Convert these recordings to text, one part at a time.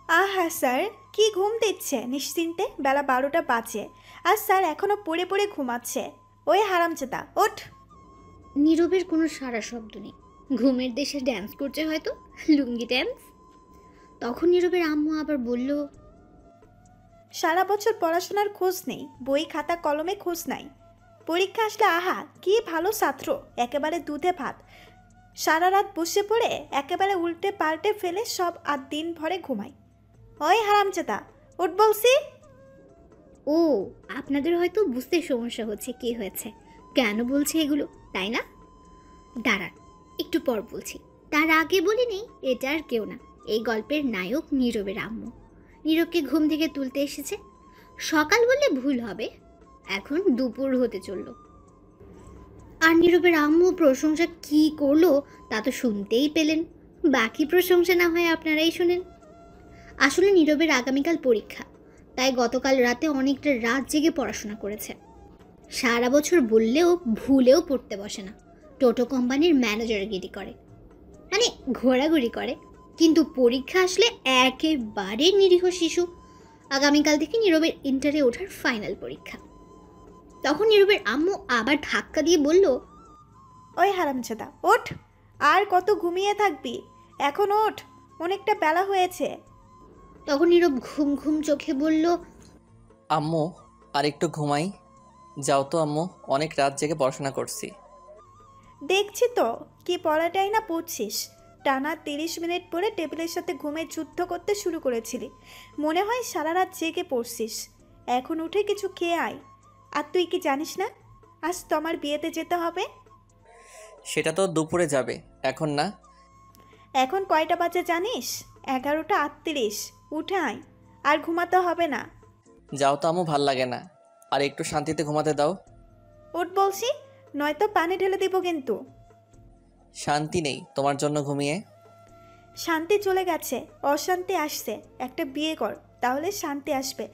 আহা স্যার, কি ঘুম দিচ্ছে নিশ্চিন্তে, বেলা 12টা বাজে আর স্যার এখনো পড়ে পড়ে ঘুমাচ্ছে। ওই হারামজাদা ওঠ। নীরবের কোনো সারা শব্দ নেই। ঘুমের দেশে ড্যান্স করছে হয়তো, লুঙ্গি ড্যান্স। তখন নীরবের আম্মু আবার বলল, সারা বছর পড়াশোনার খোঁজ নেই, বই খাতা কলমে খোঁজ নাই। পরীক্ষা আসলে আহা কি ভালো ছাত্র, একেবারে দুধে ভাত। সারা রাত বসে পড়ে একেবারে উল্টে পাল্টে ফেলে সব আর দিন ভরে ঘুমায়। ওই হারামজাদা উঠ বলছি। ও, আপনাদের হয়তো বুঝতে সমস্যা হচ্ছে কি হয়েছে, কেন বলছে এগুলো, তাই না? দাঁড়ান, একটু পর বলছি। তার আগে বলি নেই, এটা আর কেউ না, এই গল্পের নায়ক নীরবের আম্মু। নীরবকে ঘুম থেকে তুলতে এসেছে। সকাল বললে ভুল হবে, এখন দুপুর হতে চলল। আর নীরবের আম্মু প্রশংসা কি করলো তা তো শুনতেই পেলেন। বাকি প্রশংসা না হয় আপনারাই শোনেন। আসলে নীরবের আগামীকাল পরীক্ষা, তাই গতকাল রাতে অনেকটা রাত জেগে পড়াশোনা করেছে। সারা বছর বললেও ভুলেও পড়তে বসে না। টোটো কোম্পানির ম্যানেজারগিরি করে, মানে ঘোরাঘুরি করে। কিন্তু পরীক্ষা আসলে একেবারে নিরীহ শিশু। আগামীকাল থেকে নীরবের ইন্টারে ওঠার ফাইনাল পরীক্ষা। তখন নীরবের আম্মু আবার ধাক্কা দিয়ে বলল, ওই হারামজাদা ওঠ, আর কত ঘুমিয়ে থাকবি, এখন ওঠ, অনেকটা বেলা হয়েছে। তখন নীরব ঘুম ঘুম চোখে বলল, আম্মু আর একটু ঘুমাই। যাও তো আম্মু, অনেক রাত জেগে পড়াশোনা করছি। দেখছি তো কি পড়াটাই না পড়ছিস। টানা 30 মিনিট পরে টেবিলের সাথে ঘুমের যুদ্ধ করতে শুরু করেছিলি, মনে হয় সারা রাত জেগে পড়ছিস। এখন উঠে কিছু খেয়ে আয়। আর তুই কি জানিস না আজ তোমার বিয়েতে যেতে হবে? সেটা তো দুপুরে যাবে, এখন না। এখন কয়টা বাজে জানিস? 11টা 38। উঠে আয়, আর ঘুমাতে হবে না। যাও তো আম্মু, ভাল লাগে না, আর একটু শান্তিতে ঘুমাতে দাও। উঠ বলছি, নয়তো পানি ঢেলে দিব কিন্তু। শান্তি নেই তোমার জন্য ঘুমিয়ে। শান্তি চলে গেছে, অশান্তি আসছে। একটা বিয়ে কর, তাহলে শান্তি আসবে।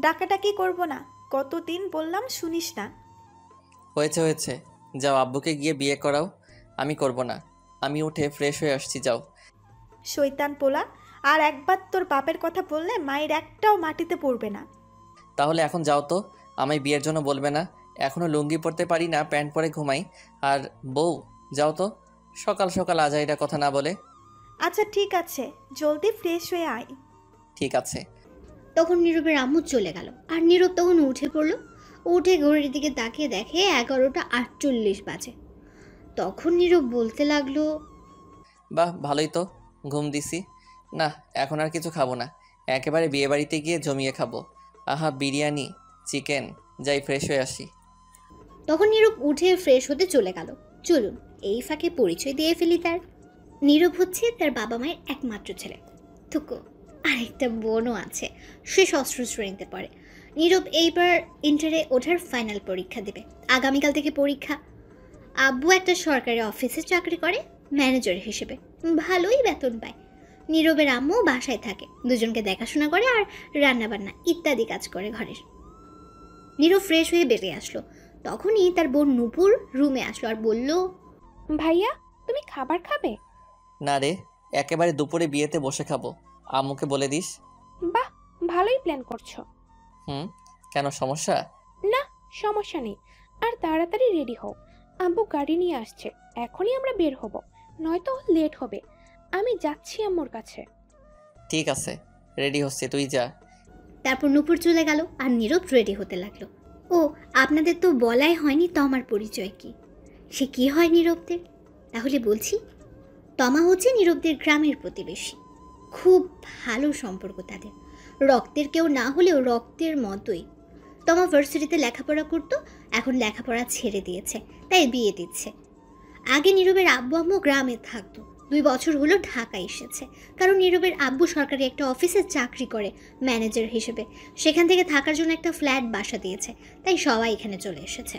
ডাকাডাকি করব না, কতদিন বললাম শুনিস না। হয়েছে হয়েছে, যাও আব্বুকে গিয়ে বিয়ে করাও। আমি করব না, আমি উঠে ফ্রেশ হয়ে আসছি, যাও। শয়তান পোলা, আর একবার তোর বাপের কথা বললে মায়ের একটাও মাটিতে পড়বে না। তাহলে এখন যাও তো, আমায় বিয়ের জন্য বলবে না। এখনও লুঙ্গি পরতে পারি না, প্যান্ট পরে ঘুমাই। আর বউ, যাও তো, সকাল সকাল আজাইরা কথা না বলে। আচ্ছা ঠিক আছে, জলদি ফ্রেশ হয়ে আয়। ঠিক আছে। তখন নীরবের আম্মু চলে গেল। আর নীরব তখন উঠে পড়ল। উঠে ঘড়ির দিকে তাকিয়ে দেখে 11টা 48 বাজে। তখন নীরব বলতে লাগলো, বাহ, ভালোই তো, ঘুম দিছি। না, এখন আর কিছু খাবো না, একেবারে বিয়েবাড়িতে গিয়ে জমিয়ে খাবো। আহা, বিরিয়ানি, চিকেন। যাই ফ্রেশ হয়ে আসি। তখন নীরব উঠে ফ্রেশ হতে চলে গেল। চলুন এই ফাঁকে পরিচয় দিয়ে ফেলি তার। নীরব হচ্ছে তার বাবা মায়ের একমাত্র ছেলে। থুকো, আরেকটা বোনও আছে, সে ষষ্ঠ শ্রেণীতে পড়ে। নীরব এইবার ইন্টারে ওঠার ফাইনাল পরীক্ষা দেবে। আগামীকাল থেকে পরীক্ষা। আব্বু একটা সরকারি অফিসে চাকরি করে, ম্যানেজার হিসেবে, ভালোই বেতন পায়। নীরবের আম্মু বাসায় থাকে, দুজনকে দেখাশোনা করে আর রান্নাবান্না ইত্যাদি কাজ করে ঘরের। নীরব ফ্রেশ হয়ে বেরিয়ে আসলো। তখনই তার বোন নূপুর রুমে আসলো আর বলল, ভাইয়া, তুমি খাবার খাবে? না রে, একেবারে দুপুরে বিয়েতে বসে খাবো। আম্মুকে বলে দিস। বাহ, ভালোই প্ল্যান করছো। হুম, কেন সমস্যা? না, সমস্যা নেই। আর তাড়াতাড়ি রেডি হও, আব্বু গাড়ি নিয়ে আসছে, এখনই আমরা বের হব, নয়তো লেট হবে। আমি যাচ্ছি আম্মুর কাছে। ঠিক আছে, রেডি হচ্ছে, তুই যা। তারপর নূপুর চলে গেল আর নীরব রেডি হতে লাগলো। ও, আপনাদের তো বলাই হয়নি তমার পরিচয় কি। সে কি হয় নীরবদের? তাহলে বলছি, তমা হচ্ছে নীরবদের গ্রামের প্রতিবেশী। খুব ভালো সম্পর্ক তাদের, রক্তের কেউ না হলেও রক্তের মতোই। তমা ভার্সিটিতে লেখাপড়া করতো, এখন লেখাপড়া ছেড়ে দিয়েছে, তাই বিয়ে দিচ্ছে। আগে নীরবের আব্বু আম্মু গ্রামে থাকতো, 2 বছর হলো ঢাকা এসেছে, কারণ নীরবের আব্বু সরকারি একটা অফিসে চাকরি করে ম্যানেজার হিসেবে। সেখান থেকে থাকার জন্য একটা ফ্ল্যাট বাসা দিয়েছে, তাই সবাই এখানে চলে এসেছে।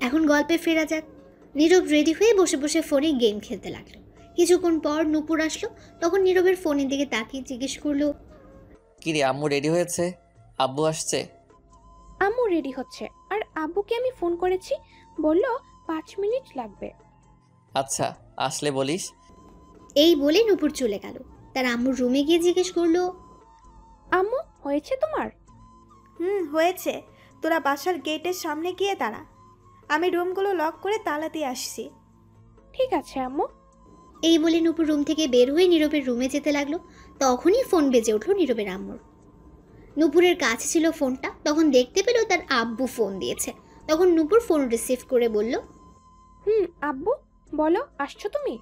এখন গল্পে ফেরা যাক। নীরব রেডি হয়ে বসে বসে ফোনে গেম খেলতে লাগলো। কিছুক্ষণ পর নূপুর আসলো। তখন নীরবের ফোনের দিকে তাকিয়ে জিজ্ঞেস করলো, কি রে, আম্মু রেডি হয়েছে? আব্বু আসছে? আম্মু রেডি হচ্ছে, আর আব্বুকে আমি ফোন করেছি, বলল 5 মিনিট লাগবে। আচ্ছা, আসলে বলিস। এই বলে নূপুর চলে গেল। তার আম্মুর রুমে গিয়ে জিজ্ঞেস করলো, আম্মু, হয়েছে তোমার? হয়েছে। তোরা বাসার গেটের সামনে গিয়ে দাঁড়া, আমি রুমগুলো লক করে তালা দিয়ে আসছি। ঠিক আছে আম্মু। এই বলে নূপুর রুম থেকে বের হয়ে নীরবের রুমে যেতে লাগলো। তখনই ফোন বেজে উঠলো নীরবের আম্মুর। নূপুরের কাছে ছিল ফোনটা, তখন দেখতে পেল তার আব্বু ফোন দিয়েছে। তখন নূপুর ফোন রিসিভ করে বলল, আব্বু বলো, আসছো তুমি?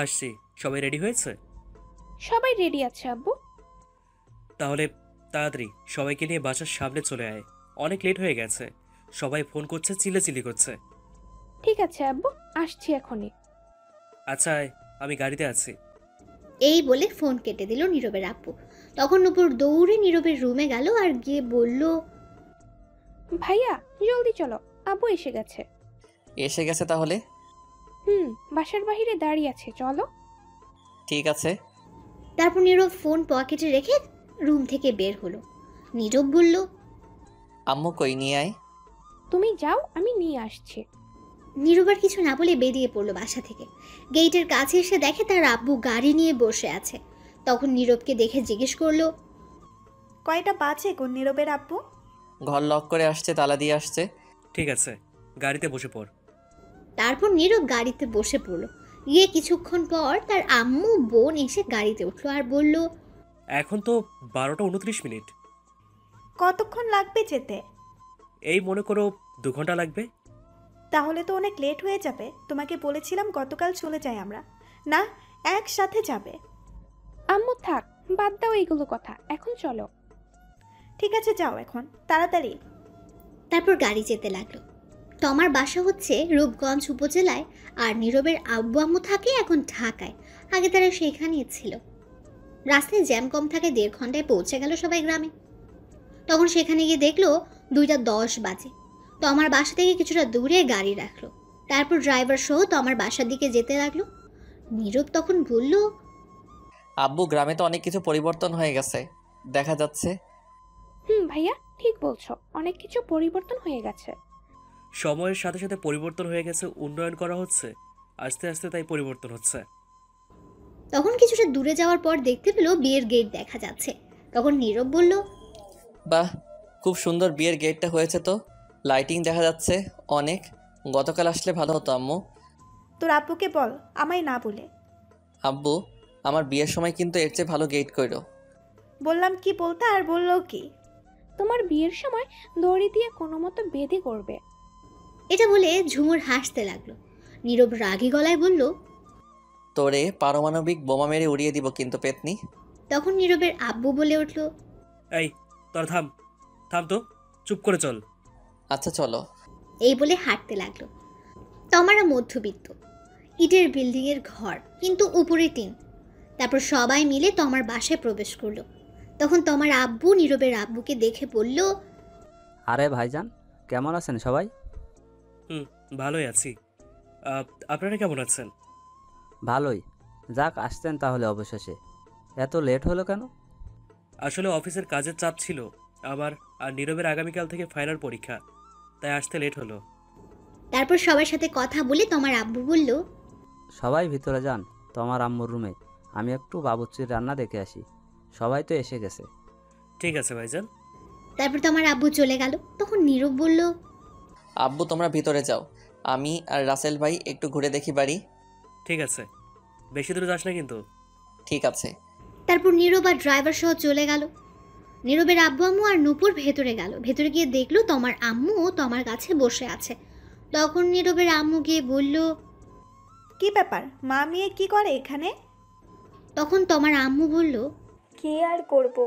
আসছি। সবাই রেডি হয়েছে? সবাই রেডি আছে আব্বু। তাহলে তাড়াতাড়ি সবাইকে নিয়ে বাসার সামনে চলে আয়, অনেক লেট হয়ে গেছে। সবাই ফোন করছে, চিল্লাচিল্লি করছে। ঠিক আছে আব্বু, আসছি এখনই। আচ্ছা আয়, আমি গাড়িতে আছি। এই বলে ফোন কেটে দিল নীরবের আব্বু। তখন নূপুর দৌড়ে নীরবের রুমে গেল আর গিয়ে বলল, ভাইয়া জলদি চলো, আব্বু এসে গেছে। এসে গেছে তাহলে? বাসার বাইরে দাঁড়িয়ে আছে, চলো। ঠিক আছে। তারপর নীরব ফোন পকেটে রেখে রুম থেকে বের হলো। নীরব বলল, আম্মু কই, নিয়ে আয়। তুমি যাও, আমি নিয়ে আসছি। নীরব আর কিছু না বলে বেরিয়ে পড়লো বাসা থেকে। গেটের কাছে এসে দেখে তার আব্বু গাড়ি নিয়ে বসে আছে। তখন নীরবকে দেখে জিজ্ঞেস করলো, কয়টা বাজে গো নীরবের আব্বু? ঘর লক করে আসছে, তালা দিয়ে আসছে। ঠিক আছে, গাড়িতে বসে পড়। তারপর নীরব গাড়িতে বসে পড়লো। গিয়ে কিছুক্ষণ পর তার আম্মু বোন এসে গাড়িতে উঠলো আর বলল, এখন তো 12টা 29 মিনিট। কতক্ষণ লাগবে যেতে? এই মনে করো 2 ঘন্টা লাগবে। তাহলে তো অনেক লেট হয়ে যাবে। তোমাকে বলেছিলাম গতকাল চলে যাই আমরা, না একসাথে যাবে। আম্মু থাক, বাদ দাও এইগুলো কথা, এখন চলো। ঠিক আছে যাও এখন তাড়াতাড়ি। তারপর গাড়ি যেতে লাগলো। তমার বাসা হচ্ছে রূপগঞ্জ উপজেলায়, আর নীরবের আব্বু আম্মু থাকে এখন ঢাকায়। আগে তারা সেখানেই ছিল। রাস্তায় জ্যাম কম থাকে, 1.5 ঘন্টায় পৌঁছে গেল সবাই গ্রামে। তখন সেখানে গিয়ে দেখলো 2টা 10 বাজে। তমার বাসা থেকে কিছুটা দূরে গাড়ি রাখলো। তারপর ড্রাইভার সহ তমার বাসার দিকে যেতে লাগলো। নীরব তখন বলল, আব্বু, গ্রামে তো অনেক কিছু পরিবর্তন হয়ে গেছে দেখা যাচ্ছে। ভাইয়া ঠিক বলছো, অনেক কিছু পরিবর্তন হয়ে গেছে। সময়ের সাথে সাথে পরিবর্তন হয়ে গেছে, উন্নয়ন করা হচ্ছে আস্তে আস্তে, তাই পরিবর্তন হচ্ছে। তখন কিছুটা দূরে যাওয়ার পর দেখতে পেল বিয়ের গেট দেখা যাচ্ছে। তখন নীরব বলল, বাহ, খুব সুন্দর বিয়ের গেটটা হয়েছে তো। লাইটিং দেখা যাচ্ছে অনেক। গতকাল আসলে ভালো হতো আম্মু। তোর আব্বুকে বল আমায় না বলে। আব্বু, আমার বিয়ের সময় কিন্তু এর চেয়ে ভালো গেট কইরো। বললাম কি বলতে, আর বললো কি? তোমার বিয়ের সময় দড়ি দিয়ে কোনো মতো বেঁধে করবে। এটা বলে ঝুমুর হাসতে লাগলো। নীরব রাগী গলায় বলল, তোরে পারমাণবিক বোমা মেরে উড়িয়ে দিব কিন্তু পেতনি। তখন নীরবের আব্বু বলে উঠল, এই তোর থাম, থাম তো, চুপ করে চল। আচ্ছা চলো। এই বলে হাঁটতে লাগলো। তমারা মধ্যবিত্ত, ইটের বিল্ডিংয়ের ঘর, কিন্তু উপরে টিন। তারপর সবাই মিলে তমার বাসায় প্রবেশ করলো। তখন তমার আব্বু নীরবের আব্বুকে দেখে বলল, আরে ভাইজান, কেমন আছেন সবাই? ভালোই আছি। আপনারা কেমন আছেন? ভালোই। যাক, আসতেন তাহলে অবশেষে। এত লেট হলো কেন? আসলে অফিসের কাজের চাপ ছিল আমার, আর নীরবের আগামীকাল থেকে ফাইনাল পরীক্ষা, তাই আসতে লেট হলো। তারপর সবার সাথে কথা বলে তোমার আব্বু বলল, সবাই ভিতরে যান, তোমার আম্মুর রুমে। আমি একটু বাবুর্চির রান্না দেখে আসি। সবাই তো এসে গেছে। ঠিক আছে ভাইজান। তারপর তোমার আব্বু চলে গেল। তখন নীরব বলল, আব্বু তোমরা ভিতরে যাও, আমি আর রাসেল ভাই একটু ঘুরে দেখি বাড়ি। ঠিক আছে, বেশি দূরে যাস না কিন্তু। ঠিক আছে। তারপর নীরব আর ড্রাইভার সহ চলে গেল। নীরবের আব্বু আম্মু আর নূপুর ভেতরে গেল। ভেতরে গিয়ে দেখলো তোমার আম্মু তোমার কাছে বসে আছে। তখন নীরবের আম্মু গিয়ে বলল, কি ব্যাপার, মা মেয়ে কি করে এখানে? তখন তোমার আম্মু বলল, কী আর করব,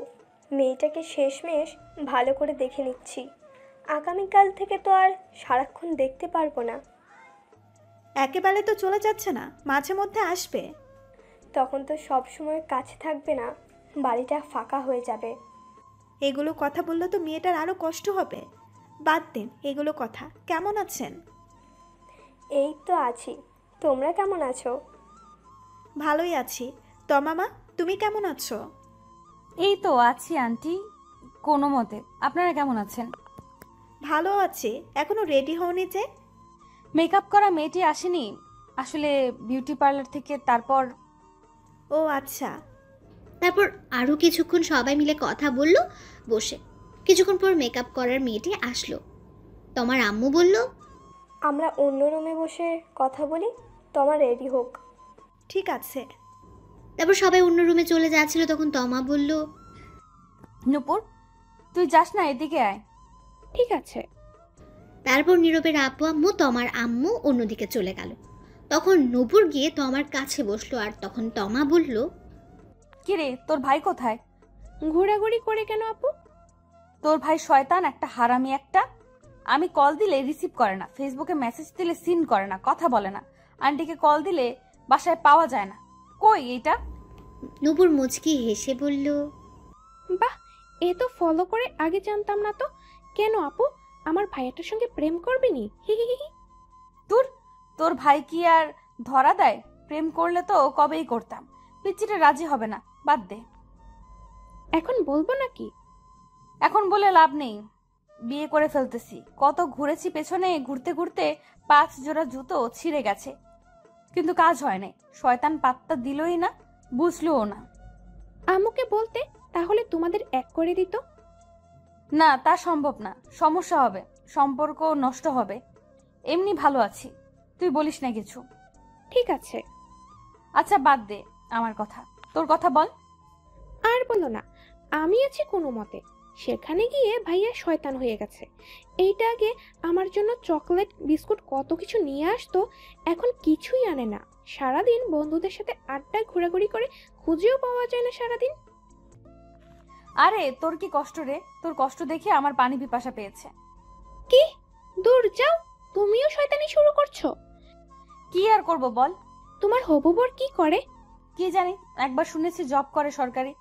মেয়েটাকে শেষমেশ ভালো করে দেখে নিচ্ছি। আগামীকাল থেকে তো আর সারাক্ষণ দেখতে পারবো না। একেবারে তো চলে যাচ্ছে না, মাঝে মধ্যে আসবে। তখন তো সব সময় কাছে থাকবে না, বাড়িটা ফাঁকা হয়ে যাবে। এগুলো কথা বললে তো মেয়েটার আরও কষ্ট হবে। বাদ দিন এগুলো কথা। কেমন আছেন? এই তো আছি, তোমরা কেমন আছো? ভালোই আছি। তমামা, তুমি কেমন আছো? এই তো আছি আন্টি, কোনো মতে। আপনারা কেমন আছেন? ভালো আছি। এখনো রেডি হওনি যে? মেকআপ করা মেয়েটি আসেনি আসলে বিউটি পার্লার থেকে, তারপর। ও আচ্ছা। তারপর আরও কিছুক্ষণ সবাই মিলে কথা বলল বসে। কিছুক্ষণ পর মেকআপ করার মেয়েটি আসলো। তোমার আম্মু বলল, আমরা অন্য রুমে বসে কথা বলি, তোমার রেডি হোক। ঠিক আছে। তারপর সবাই অন্য রুমে চলে যাচ্ছিল, তখন তমা বলল, নূপুর তুই যাস না, এদিকে আয়। ঠিক আছে। তারপর নীরবের আব্বু আম্মু তমার আম্মু অন্যদিকে চলে গেল। তখন নূপুর গিয়ে তমার কাছে বসলো, আর তখন তমা বলল, কিরে তোর ভাই কোথায়? ঘোরাঘুরি করে কেন আপু? তোর ভাই শয়তান একটা, হারামি একটা। আমি কল দিলে রিসিভ করে না, ফেসবুকে মেসেজ দিলে সিন করে না, কথা বলে না, আন্টিকে কল দিলে বাসায় পাওয়া যায় না। কই এইটা? নূপুর মুচকি হেসে বলল, বাহ, এ তো ফলো করে আগে জানতাম না তো। কেন আপু, আমার ভাইয়াটার সঙ্গে প্রেম করবি নি? হি হি হি হি। তোর ভাই কি আর ধরা দেয়? প্রেম করলে তো কবেই করতাম। পিচ্চিটা রাজি হবে না, বাদ দে। এখন বলবো নাকি? এখন বলে লাভ নেই, বিয়ে করে ফেলতেছি। কত ঘুরেছি পেছনে, ঘুরতে ঘুরতে 5 জোড়া জুতো ছিঁড়ে গেছে, কিন্তু কাজ হয় নাই। শয়তান পাত্তা দিলই না, বুঝলও না। আম্মুকে বলতে, তাহলে তোমাদের এক করে দিত। না, তা সম্ভব না, সমস্যা হবে, সম্পর্ক নষ্ট হবে। এমনি ভালো আছি, তুই বলিস না কিছু। ঠিক আছে। আচ্ছা বাদ দে আমার কথা, তোর কথা বল। আর বলো না, আমি আছি কোনো মতে। সেখানে গিয়ে ভাইয়া শয়তান হয়ে গেছে। এইটা আগে আমার জন্য চকলেট বিস্কুট কত কিছু নিয়ে আসতো, এখন কিছুই আনে না। সারাদিন বন্ধুদের সাথে আড্ডায় ঘোরাঘুরি করে, খুঁজেও পাওয়া যায় না সারাদিন। আরে তোর কি কষ্ট রে, তোর কষ্ট দেখে আমার পানি পিপাসা পেয়েছে। কি? দূর যাও, তুমিও শয়তানি শুরু করছো। কি আর করব বল। তোমার হবু বর কি করে? কি জানি, একবার শুনেছি জব করে সরকারি।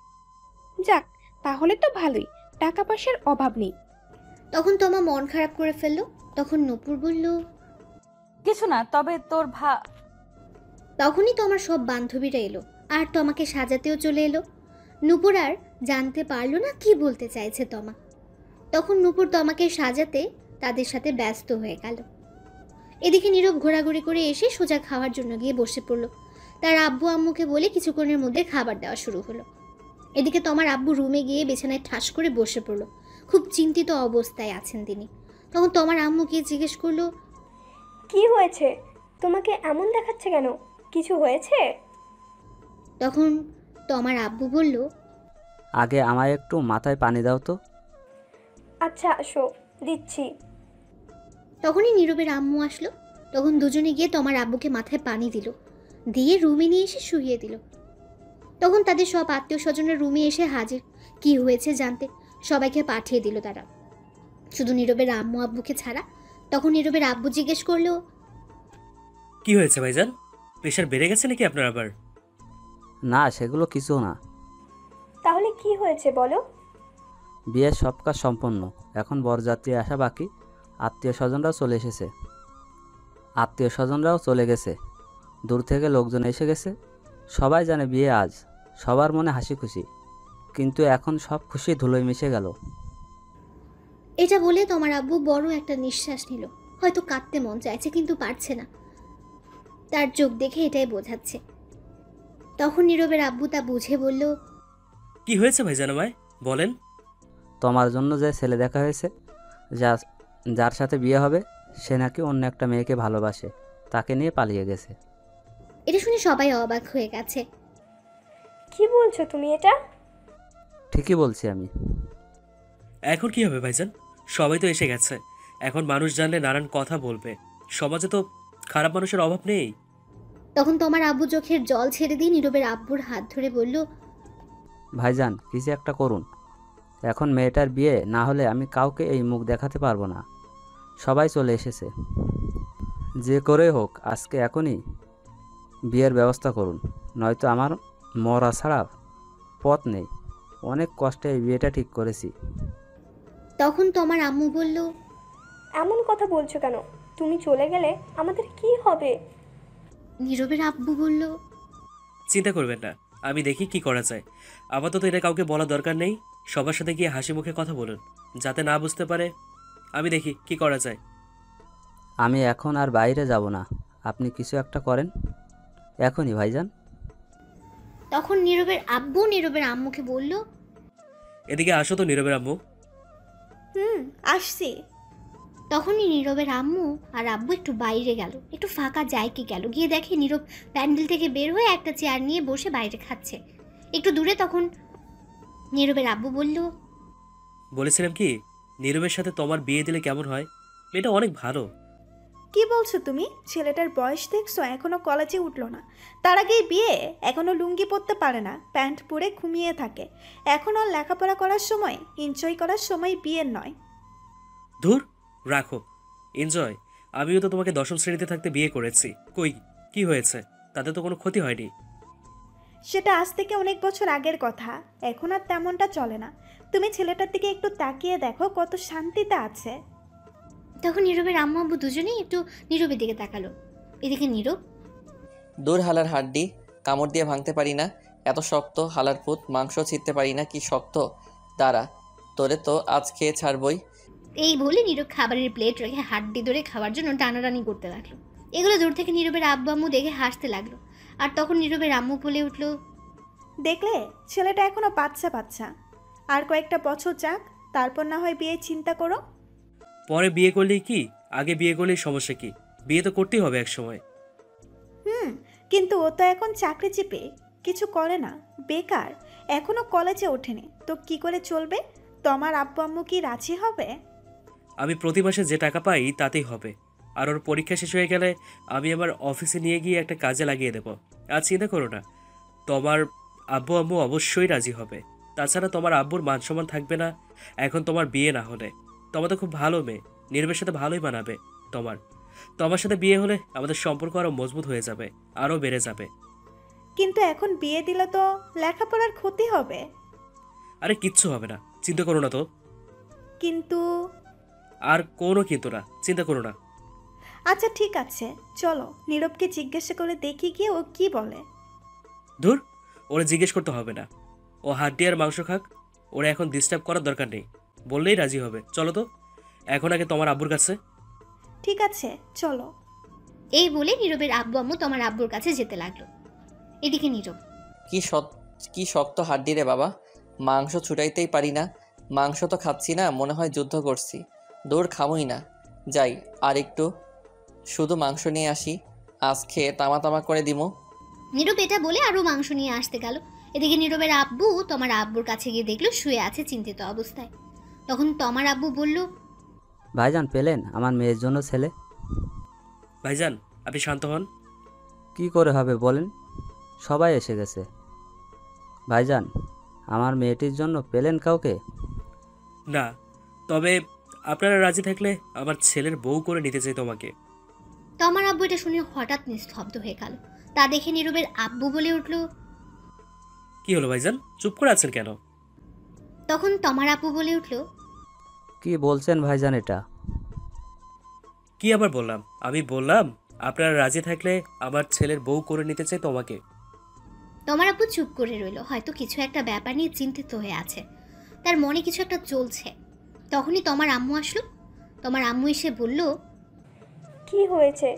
যাক, তাহলে তো ভালোই, টাকা পয়সার অভাব নেই। তখন তমা মন খারাপ করে ফেলল। তখন নূপুর বলল, কিছু না, তবে তোর তখনই তোমার সব বান্ধবীরা এলো, আর তোমাকে সাজাতেও চলে এলো। নূপুর আর জানতে পারলো না কি বলতে চাইছে তমা। তখন নূপুর তোমাকে সাজাতে তাদের সাথে ব্যস্ত হয়ে গেল। এদিকে নীরব ঘোরাঘুরি করে এসে সোজা খাওয়ার জন্য গিয়ে বসে পড়লো। তার আব্বু আম্মুকে বলে কিছুক্ষণের মধ্যে খাবার দেওয়া শুরু হলো। এদিকে তোমার আব্বু রুমে গিয়ে বিছানায় ঠাস করে বসে পড়লো। খুব চিন্তিত অবস্থায় আছেন তিনি। তখন তোমার আম্মু গিয়ে জিজ্ঞেস করলো, কি হয়েছে? তোমাকে এমন দেখাচ্ছে কেন? কিছু হয়েছে? তখন তোমার আব্বু বলল, আগে আমায় একটু মাথায় পানি দাও তো। আচ্ছা আসো, দিচ্ছি। তখনই নীরবের আম্মু আসলো। তখন দুজনে গিয়ে তোমার আব্বুকে মাথায় পানি দিল, দিয়ে রুমে নিয়ে এসে শুইয়ে দিল। তখন তাদের সব আত্মীয় স্বজনের রুমে এসে হাজির, কি হয়েছে জানতে। সবাইকে পাঠিয়ে দিল তারা, শুধু নীরবের আম্মু আব্বুকে ছাড়া। তখন নীরবের আব্বু জিজ্ঞেস করলো, কি হয়েছে ভাইজান? প্রেশার বেড়ে গেছে নাকি আপনার আবার? না, সেগুলো কিছু না। তাহলে কি হয়েছে বলো? বিয়ের সব কাজ সম্পন্ন, এখন বরযাত্রী আসা বাকি। আত্মীয় স্বজনরাও চলে গেছে, দূর থেকে লোকজন এসে গেছে। সবাই জানে বিয়ে আজ, সবার মনে হাসি খুশি, কিন্তু এখন সব খুশি ধুলোয় মিশে গেল। এটা বলে তোমার আব্বু বড় একটা নিঃশ্বাস নিল। হয়তো কাঁদতে মন চাইছে, কিন্তু পারছে না, তার চোখ দেখে এটাই বোঝাচ্ছে। তখন নীরবের আব্বু তা বুঝে বলল, কি হয়েছে ভাইজান আমায় বলেন। তোমার জন্য যে ছেলে দেখা হয়েছে, যার সাথে বিয়ে হবে, সে নাকি অন্য একটা মেয়েকে ভালোবাসে, তাকে নিয়ে পালিয়ে গেছে। এটা শুনে সবাই অবাক হয়ে গেছে। কি বলছো তুমি এটা? ঠিকই বলছি আমি। এখন কি হবে ভাইজান? সবাই তো এসে গেছে, এখন মানুষ জানলে নানান কথা বলবে। সমাজে তো খারাপ মানুষের অভাব নেই। তখন তোমার আব্বু চোখের জল ছেড়ে দিয়ে নীরবের আব্বুর হাত ধরে বলল, ভাইজান, কিছু একটা করুন। এখন মেয়েটার বিয়ে না হলে আমি কাউকে এই মুখ দেখাতে পারবো না। সবাই চলে এসেছে, যে করে হোক আজকে এখনই বিয়ের ব্যবস্থা করুন, নয়তো আমার মরা ছাড়া পথ নেই। অনেক কষ্টে এই বিয়েটা ঠিক করেছি। তখন তোমার আম্মু বলল, এমন কথা বলছো কেন? তুমি চলে গেলে আমাদের কি হবে? নীরবের আব্বু বলল, চিন্তা করবেন না, আমি দেখি কি করা যায়। আপাতত এটা কাউকে বলা দরকার নেই। সবার সাথে গিয়ে হাসি মুখে কথা বলুন, যাতে না বুঝতে পারে। আমি দেখি কি করা যায়। আমি এখন আর বাইরে যাব না, আপনি কিছু একটা করেন এখনই ভাইজান। তখন নীরবের আব্বু নীরবের আম্মুকে বলল, এদিকে আসো তো নীরবের আম্মু। আসছি। তখনই নীরবের আম্মু আর আব্বু একটু বাইরে গেল, একটু ফাঁকা জায়গায় গেল, গিয়ে দেখে নীরব প্যান্ডেল থেকে বের হয়ে একটা চেয়ার নিয়ে বসে বাইরে খাচ্ছে। একটু দূরে তখন নীরবের আব্বু বলল, বলেছিলাম কি নীরবের সাথে তোমার বিয়ে দিলে কেমন হয়? মেয়েটা অনেক ভালো। কি বলছো তুমি? ছেলেটার বয়স দেখছো, এখনো কলেজে উঠলো না। তার আগেই বিয়ে? এখনো লুঙ্গি পরতে পারে না, প্যান্ট পরে ঘুমিয়ে থাকে। এখন ওর লেখাপড়া করার সময়, এনজয় করার সময় বিয়ের নয়। ধুর, রাখো এনজয়। আমিও তো তোমাকে 10ম শ্রেণীতে থাকতে বিয়ে করেছি। কই, কি হয়েছে? তাতে তো কোনো ক্ষতি হয়নি। সেটা আজ থেকে অনেক বছর আগের কথা, এখন আর তেমনটা চলে না। তুমি ছেলেটার দিকে একটু তাকিয়ে দেখো, কত শান্তিতে আছে। তখন নীরবের আম্মু আব্বু দুজনেই একটু নীরবের দিকে তাকালো। এদিকে নীরব, দূর হালার হাড্ডি, কামড় দিয়ে ভাঙতে পারি না, এত শক্ত। হালার পুত, মাংস ছিঁড়তে পারি না, কি শক্ত। দাঁড়া, তোরে তো আজ খেয়ে ছাড়বই। এই বলে নীরব খাবারের প্লেট রেখে হাড্ডি ধরে খাওয়ার জন্য টানাটানি করতে লাগলো। এগুলো দূর থেকে নীরবের আব্বু আম্মু দেখে হাসতে লাগলো। আর তখন নীরবের আম্মু বলে উঠলো, দেখলে, ছেলেটা এখনো বাচ্চা বাচ্চা। আর কয়েকটা বছর যাক, তারপর না হয় বিয়ে চিন্তা করো। পরে বিয়ে করলেই কি, আগে বিয়ে করলেই সমস্যা কি? বিয়ে তো করতেই হবে এক সময়। কিন্তু ও তো এখন চাকরিজীবী, কিছু করে না, বেকার, এখনো কলেজে ওঠেনি, তো কি করে চলবে? তোমার আব্বু আম্মু কি রাজি হবে? আমি প্রতি মাসে যে টাকা পাই তাতেই হবে। আর ওর পরীক্ষা শেষ হয়ে গেলে আমি আমার অফিসে নিয়ে গিয়ে একটা কাজে লাগিয়ে দেবো। আর চিন্তা করো না, তোমার আব্বু আম্মু অবশ্যই রাজি হবে। তাছাড়া তোমার আব্বুর মান সম্মান থাকবে না এখন তোমার বিয়ে না হলে। তোমার তো খুব ভালো মেয়ে, নীরবের সাথে ভালোই মানাবে তোমার। তোমার সাথে বিয়ে হলে আমাদের সম্পর্ক আরও মজবুত হয়ে যাবে, আরও বেড়ে যাবে। কিন্তু এখন বিয়ে দিলে তো লেখাপড়ার ক্ষতি হবে। আরে কিচ্ছু হবে না, চিন্তা করো না তো। কিন্তু আর কোনো কিন্তু না, চিন্তা করো না। আচ্ছা ঠিক আছে, চলো নীরবকে জিজ্ঞাসা করে দেখি গিয়ে ও কি বলে। ধুর, ওরা জিজ্ঞেস করতে হবে না। ও হাড্ডি আর মাংস খাক, ওরা এখন ডিস্টার্ব করার দরকার নেই, বললেই রাজি হবে। চলো তো এখন আগে তোমার আব্বুর কাছে। ঠিক আছে চলো। এই বলে নীরবের আব্বু আম্মু তোমার আব্বুর কাছে যেতে লাগলো। এদিকে নীরব, কি শক্ত হাড্ডি রে বাবা, মাংস ছুটাইতেই পারি না। মাংস তো খাচ্ছি না, মনে হয় যুদ্ধ করছি। দূর, খামই না। যাই আর একটু শুধু মাংস নিয়ে আসি, আজ খেয়ে তামা তামা করে দিমু। নীরব এটা বলে আরো মাংস নিয়ে আসতে গেল। এদিকে নীরবের আব্বু তোমার আব্বুর কাছে গিয়ে দেখলো শুয়ে আছে চিন্তিত অবস্থায়। তখন তোমার আব্বু বলল, ভাইজান পেলেন আমার মেয়ের জন্য ছেলে? ভাইজান আপনি শান্ত হন। কি করে হবে বলেন, সবাই এসে গেছে। ভাইজান, আমার মেয়েটির জন্য পেলেন কাউকে? না, তবে আপনারা রাজি থাকলে আমার ছেলের বউ করে নিতে চাই তোমাকে। তোমার আব্বু এটা শুনে হঠাৎ নিস্তব্ধ হয়ে গেল। তা দেখে নীরবের আব্বু বলে উঠল, কি হলো ভাইজান, চুপ করে আছেন কেন? তখন তোমার আব্বু বলে উঠল, কি বলছেন ভাইজান এটা? কি আবার বললাম? আমি বললাম আপনারা রাজি থাকলে আমার ছেলের বউ করে নিতে চাই তোমাকে। তোমার আব্বু চুপ করে রইল, হয়তো কিছু একটা ব্যাপার নিয়ে চিন্তিত হয়ে আছে, তার মনে কিছু একটা চলছে। তখনই তোমার আম্মু আসলো। তোমার আম্মু এসে বলল, কি হয়েছে?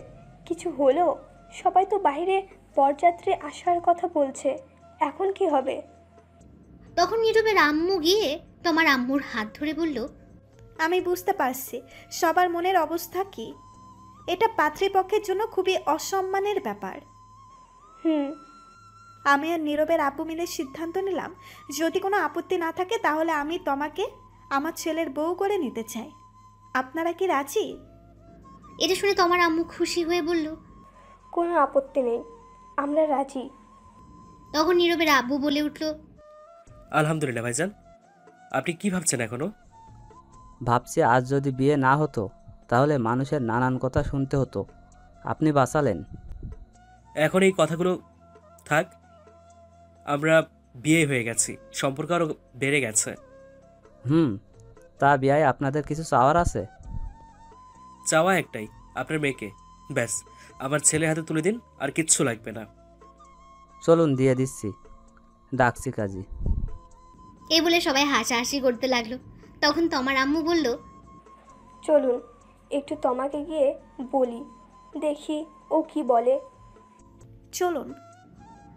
কিছু হলো? সবাই তো বাইরে বরযাত্রী আসার কথা বলছে, এখন কি হবে? তখন নীরবের আম্মু গিয়ে তোমার আম্মুর হাত ধরে বলল, আমি বুঝতে পারছি সবার মনের অবস্থা কি। এটা পাত্রীপক্ষের জন্য খুবই অসম্মানের ব্যাপার। আমি আর নীরবের আব্বু মিলে সিদ্ধান্ত নিলাম, যদি কোনো আপত্তি না থাকে তাহলে আমি তোমাকে আমার ছেলের বউ করে নিতে চাই। আপনারা কি রাজি? এটা শুনে তোমার আম্মু খুশি হয়ে বলল, কোনো আপত্তি নেই, আমরা রাজি। তখন নীরবের আব্বু বলে উঠল, আলহামদুলিল্লাহ ভাইজান। আপনি কি ভাবছেন এখনো? ভাবছি আজ যদি বিয়ে না হতো তাহলে মানুষের নানান কথা শুনতে হতো, আপনি বাঁচালেন। এখন এই কথাগুলো থাক, আমরা বিয়ে হয়ে গেছি, সম্পর্ক আরও বেড়ে গেছে। তা বিয়ায় আপনাদের কিছু চাওয়ার আছে? চাওয়া একটাই, আপনার মেয়েকে। ব্যাস, আমার ছেলের হাতে তুলে দিন, আর কিচ্ছু লাগবে না। চলুন দিয়ে দিচ্ছি, ডাকছি কাজী। এই বলে সবাই হাসাহাসি করতে লাগলো। তখন তোমার আম্মু বলল, চলুন একটু তোমাকে গিয়ে বলি, দেখি ও কি বলে। চলুন।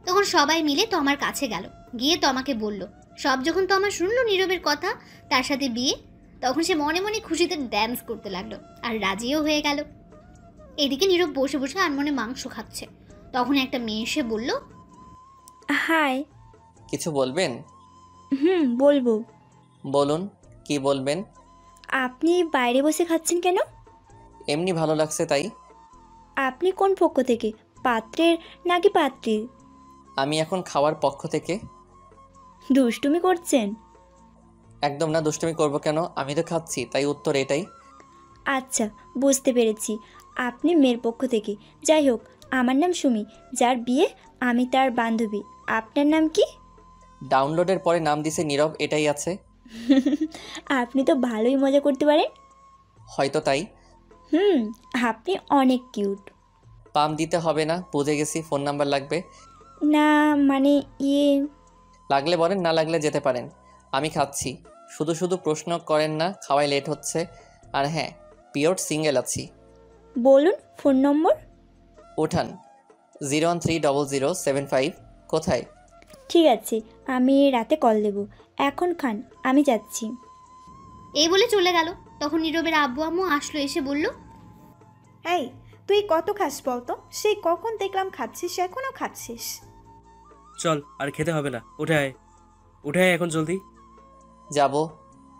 তখন সবাই মিলে তমার কাছে গেল, গিয়ে তমাকে বলল। সব যখন তমা শুনলো নীরবের কথা, তার সাথে বিয়ে, তখন সে মনে মনে খুশিতে ড্যান্স করতে লাগলো আর রাজিও হয়ে গেল। এদিকে নীরব বসে বসে আনমনে মাংস খাচ্ছে। তখন একটা মেয়ে এসে বলল, হাই। কিছু বলবেন? বলবো। বলুন, কি বলবেন? আপনি বাইরে বসে খাচ্ছেন কেন? এমনি ভালো লাগছে তাই। আপনি কোন পক্ষ থেকে, পাত্রের নাকি পাত্রীর? আমি এখন খাওয়ার পক্ষ থেকে। দুষ্টুমি করছেন? একদম না, দুষ্টুমি করব কেন? আমি তো খাচ্ছি, তাই উত্তর এটাই। আচ্ছা, বুঝতে পেরেছি, আপনি মেয়ের পক্ষ থেকে। যাই হোক, আমার নাম সুমি, যার বিয়ে, আমি তার বান্ধবী। আপনার নাম কি? ডাউনলোডের পরে নাম দিছে নীরব, এটাই আছে। আপনি তো ভালোই মজা করতে পারেন। হয়তো তাই। আপনি অনেক কিউট। পাম দিতে হবে না, বুঝে গেছি। ফোন নাম্বার লাগবে? না মানে লাগলে বলেন, না লাগলে যেতে পারেন। আমি খাচ্ছি, শুধু শুধু প্রশ্ন করেন না, খাওয়াই লেট হচ্ছে। আর হ্যাঁ, পিওর সিঙ্গেল আছি। বলুন ফোন নম্বর। ওঠান 0130075। কোথায়? ঠিক আছে, আমি রাতে কল দেব। এখন খান, আমি যাচ্ছি। এই বলে চলে গেল। তখন নীরবের আব্বু আম্মু আসলো, এসে বলল, এই, তুই কত খাস বলতো? সেই কখন দেখলাম খাচ্ছিস, এখনও খাচ্ছিস? চল, আর খেতে হবে না, উঠে আয়, উঠে আয় এখন জলদি। যাব?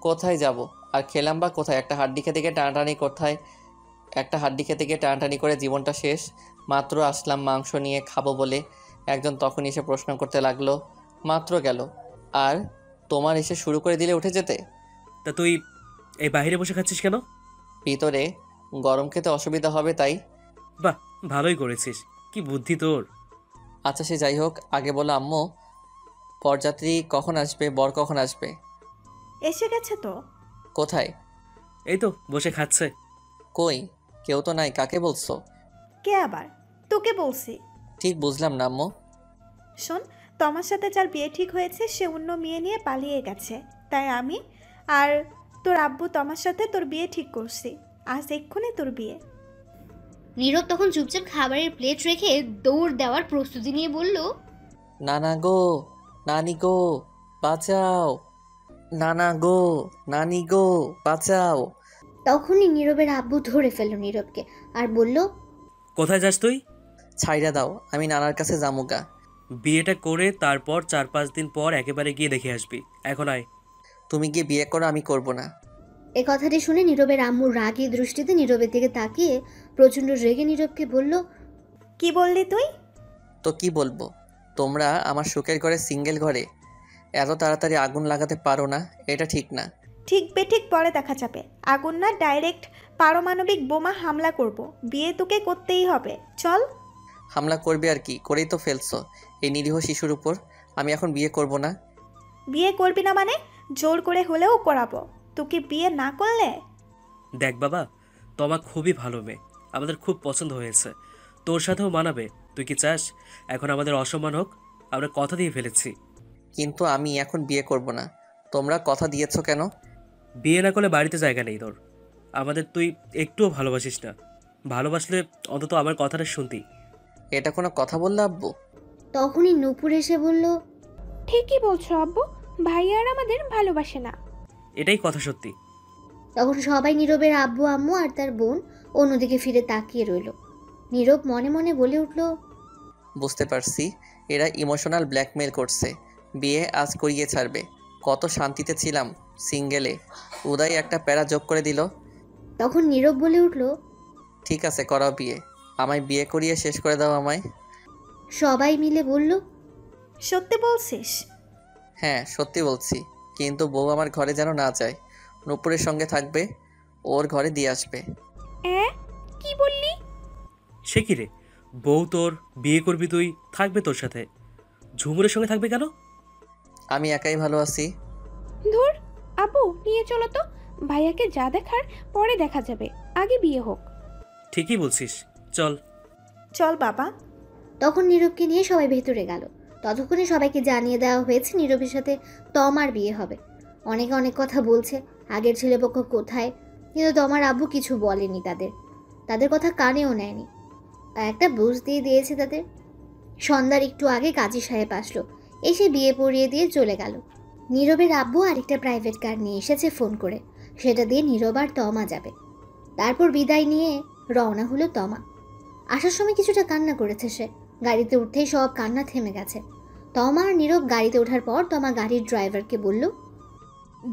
কোথায় যাব? আর খেলাম বা কোথায়? একটা হাড্ডি খেতে গিয়ে টানাটানি কোথায়? একটা হাড্ডি খেতে গিয়ে টানাটানি করে জীবনটা শেষ। মাত্র আসলাম মাংস নিয়ে খাবো বলে, একজন তখন এসে প্রশ্ন করতে লাগলো। মাত্র গেল, আর তোমার এসে শুরু করে দিলে উঠে যেতে। তা তুই এই বাইরে বসে খাচ্ছিস কেন? ভিতরে গরম খেতে অসুবিধা হবে তাই। বাহ, ভালোই করেছিস, কি বুদ্ধি তোর। আচ্ছা, সে যাই হোক, আগে বলো আম্মু, বরযাত্রী কখন আসবে, বর কখন আসবে? এসে গেছে তো। কোথায়? এই তো বসে খাচ্ছে। কই, কেউ তো নাই, কাকে বলছো? কে আবার? তোকে বলছি। ঠিক বুঝলাম না আম্মু। শোন, তোমার সাথে যার বিয়ে ঠিক হয়েছে সে অন্য মেয়ে নিয়ে পালিয়ে গেছে, তাই আমি আর তোর আব্বু তোমার সাথে তোর বিয়ে ঠিক করছি। আজ এক্ষুনি তোর বিয়ে। নীরব তখন চুপচাপ খাবারের প্লেট রেখে দৌড় দেওয়ার প্রস্তুতি নিয়ে বলল, নানা গো, নানি গো, বাঁচাও! নানা গো, নানি গো, বাঁচাও! তখনই নীরবের আব্বু ধরে ফেলল নীরবকে আর বলল, কোথায় যাস তুই? ছাইড়া দাও, আমি নানার কাছে যামুগা। বিয়েটা করে তারপর 4-5 দিন পর একেবারে গিয়ে দেখে আসবি, এখন আয়। তুমি গিয়ে বিয়ে করো, আমি করব না। এ কথাটি শুনে নীরবের আম্মু রাগী দৃষ্টিতে নীরবের দিকে তাকিয়ে প্রচণ্ড রেগে নীরবকে বলল, কি বললি তুই? তো কি বলবো, তোমরা আমার সুখের ঘরে, সিঙ্গেল ঘরে এত তাড়াতাড়ি আগুন লাগাতে পারো না, এটা ঠিক না। ঠিক বেঠিক পরে দেখা যাবে। আগুন না, ডাইরেক্ট পারমাণবিক বোমা হামলা করব। বিয়ে তোকে করতেই হবে, চল। হামলা করবে আর কি, করেই তো ফেলছো এই নিরীহ শিশুর উপর। আমি এখন বিয়ে করব না। বিয়ে করবি না মানে? জোর করে হলেও করাবো। তোকে বিয়ে না করলে? দেখ বাবা, তোমা খুবই ভালো মেয়ে, আমাদের খুব পছন্দ হয়েছে, তোর সাথেও মানাবে। তুই কি চাস এখন আমাদের অসম্মান হোক? আমরা কথা দিয়ে ফেলেছি। কিন্তু আমি এখন বিয়ে করব না। তোমরা কথা দিয়েছো কেন? বিয়ে না করলে বাড়িতে জায়গা নেই তোর। আমাদের তুই একটুও ভালোবাসিস না, ভালোবাসলে অন্তত আমার কথাটা শুনতি। এটা কোনো কথা বললে আব্বু? তখনই নূপুর এসে বলল, ঠিকই বলছো আব্বু, ভাইয়া আর আমাদের ভালোবাসে না। এটাই কথা সত্যি। তখন সবাই নীরবের আব্বু আম্মু আর তার বোন অন্যদিকে ফিরে তাকিয়ে রইল। নীরব মনে মনে বলে উঠল, বুঝতে পারছি, এরা ইমোশনাল ব্ল্যাকমেল করছে। বিয়ে আজ করিয়ে ছাড়বে। কত শান্তিতে ছিলাম সিঙ্গেলে, উদয় একটা প্যারা যোগ করে দিল। তখন নীরব বলে উঠল, ঠিক আছে, করাও বিয়ে। আমায় বিয়ে করিয়ে শেষ করে দাও আমায়। সবাই মিলে বলল, সত্যি বলছিস? হ্যাঁ, সত্যি বলছি, কিন্তু বউ আমার ঘরে যেন না যায়। নূপুরের সঙ্গে থাকবে, ওর ঘরে দিয়ে আসবে। কি বললি? সে কি রে, বউ তোর, বিয়ে করবি তুই, থাকবে তোর সাথে, ঝুমুরের সঙ্গে থাকবে কেন? আমি একাই ভালো আছি। ধুর, আব্বু নিয়ে চলো তো, ভাইয়াকে যা দেখার পরে দেখা যাবে, আগে বিয়ে হোক। ঠিকই বলছিস, চল। চল বাবা। তখন নীরবকে নিয়ে সবাই ভেতরে গেল। ততক্ষণে সবাইকে জানিয়ে দেওয়া হয়েছে নীরবের সাথে তমার বিয়ে হবে। অনেকে অনেক কথা বলছে, আগের ছেলেপক্ষ কোথায়, কিন্তু তমার আব্বু কিছু বলেনি তাদের কথা কানেও নেয়নি। একটা বুঝ দিয়ে দিয়েছে তাদের। সন্ধ্যার একটু আগে কাজী সাহেব আসলো, এসে বিয়ে পড়িয়ে দিয়ে চলে গেল। নীরবের আব্বু আরেকটা প্রাইভেট কার নিয়ে এসেছে ফোন করে, সেটা দিয়ে নীরব আর তমা যাবে। তারপর বিদায় নিয়ে রওনা হলো তমা। আসার সময় কিছুটা কান্না করেছে সে, গাড়িতে উঠতেই সব কান্না থেমে গেছে। তমা আর নীরব গাড়িতে ওঠার পর তমা গাড়ির ড্রাইভারকে বলল,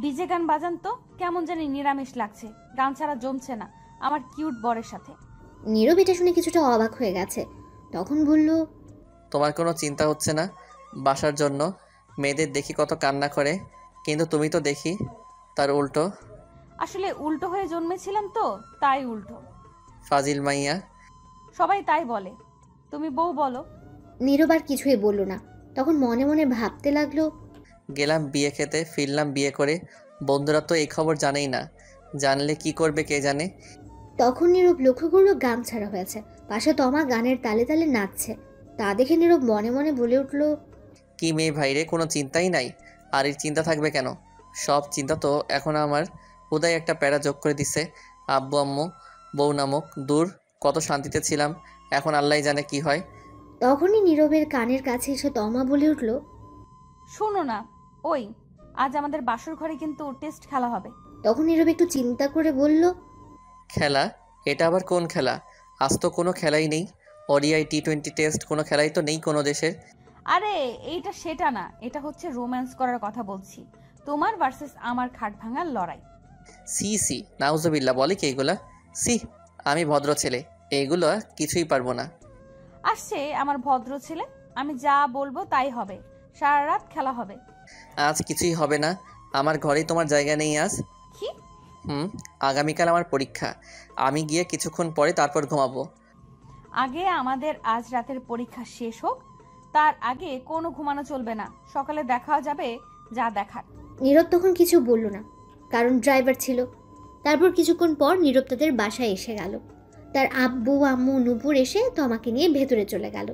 ডিজে গান বাজান তো, কেমন জানি নিরামিষ লাগছে, গান ছাড়া জমছে না আমার কিউট বরের সাথে। নীরব এটা শুনে কিছুটা অবাক হয়ে গেছে, তখন বলল, তোমার কোনো চিন্তা হচ্ছে না বাসার জন্য? মেয়েদের দেখি কত কান্না করে, কিন্তু তুমি তো দেখি তার উল্টো। আসলে উল্টো হয়ে জন্মেছিলাম তো, তাই উল্টো। ফাজিল মাইয়া। সবাই তাই বলে, তুমি বউ বলো। নীরব আর কিছুই বলল না। তখন মনে মনে ভাবতে লাগলো, গেলাম বিয়ে খেতে, ফিরলাম বিয়ে করে, বন্ধুরা তো এই খবর জানেই না, জানলে কি করবে কে জানে। তখন নীরব লক্ষ্য করলো গান ছাড়া হয়েছে, পাশে তমা গানের তালে তালে নাচছে। তা দেখে নীরব মনে মনে বলে উঠল, কি মেয়ে ভাইরে, কোনো চিন্তাই নাই। আর এর চিন্তা থাকবে কেন? সব চিন্তা তো এখন আমার উদয় একটা প্যারা যোগ করে দিছে। আব্বু আম্মু বউ নামক, দূর কত শান্তিতে ছিলাম, এখন আল্লাহ জানে কি হয়। তখনই নীরবের কানের কাছে এসে তমা বলে উঠল, শোনো না, ওই আজ আমাদের বাসর ঘরে কিন্তু টেস্ট খেলা হবে। তখন নীরব একটু চিন্তা করে বলল, খেলা? এটা আবার কোন খেলা? আজ তো কোনো খেলাই নেই। ওডিআই টি20 টেস্ট কোনো খেলাই তো নেই কোনো দেশের। আরে এইটা সেটা না, এটা হচ্ছে রোম্যান্স করার কথা বলছি, তোমার ভার্সেস আমার খাট ভাঙার লড়াই। সি সি, নাউজুবিল্লাহ, বলে কি এগুলা? সি, আমি ভদ্র ছেলে, এইগুলো কিছুই পারবো না। আসছে আমার ভদ্র ছেলে, আমি যা বলবো তাই হবে, সারা রাত খেলা হবে। আজ কিছুই হবে না, আমার ঘরেই তোমার জায়গা নেই আজ। কি? আগামীকাল আমার পরীক্ষা, আমি গিয়ে কিছুক্ষণ পরে তারপর ঘুমাবো। আগে আমাদের আজ রাতের পরীক্ষা শেষ হোক, তার আগে কোনো ঘুমানো চলবে না, সকালে দেখা যাবে যা দেখার। নীরব তখন কিছু বলল না, কারণ ড্রাইভার ছিল। তারপর কিছুক্ষণ পর নীরব তাদের বাসায় এসে গেল। তার আব্বু আম্মু নূপুর এসে তমাকে নিয়ে ভেতরে চলে গেল।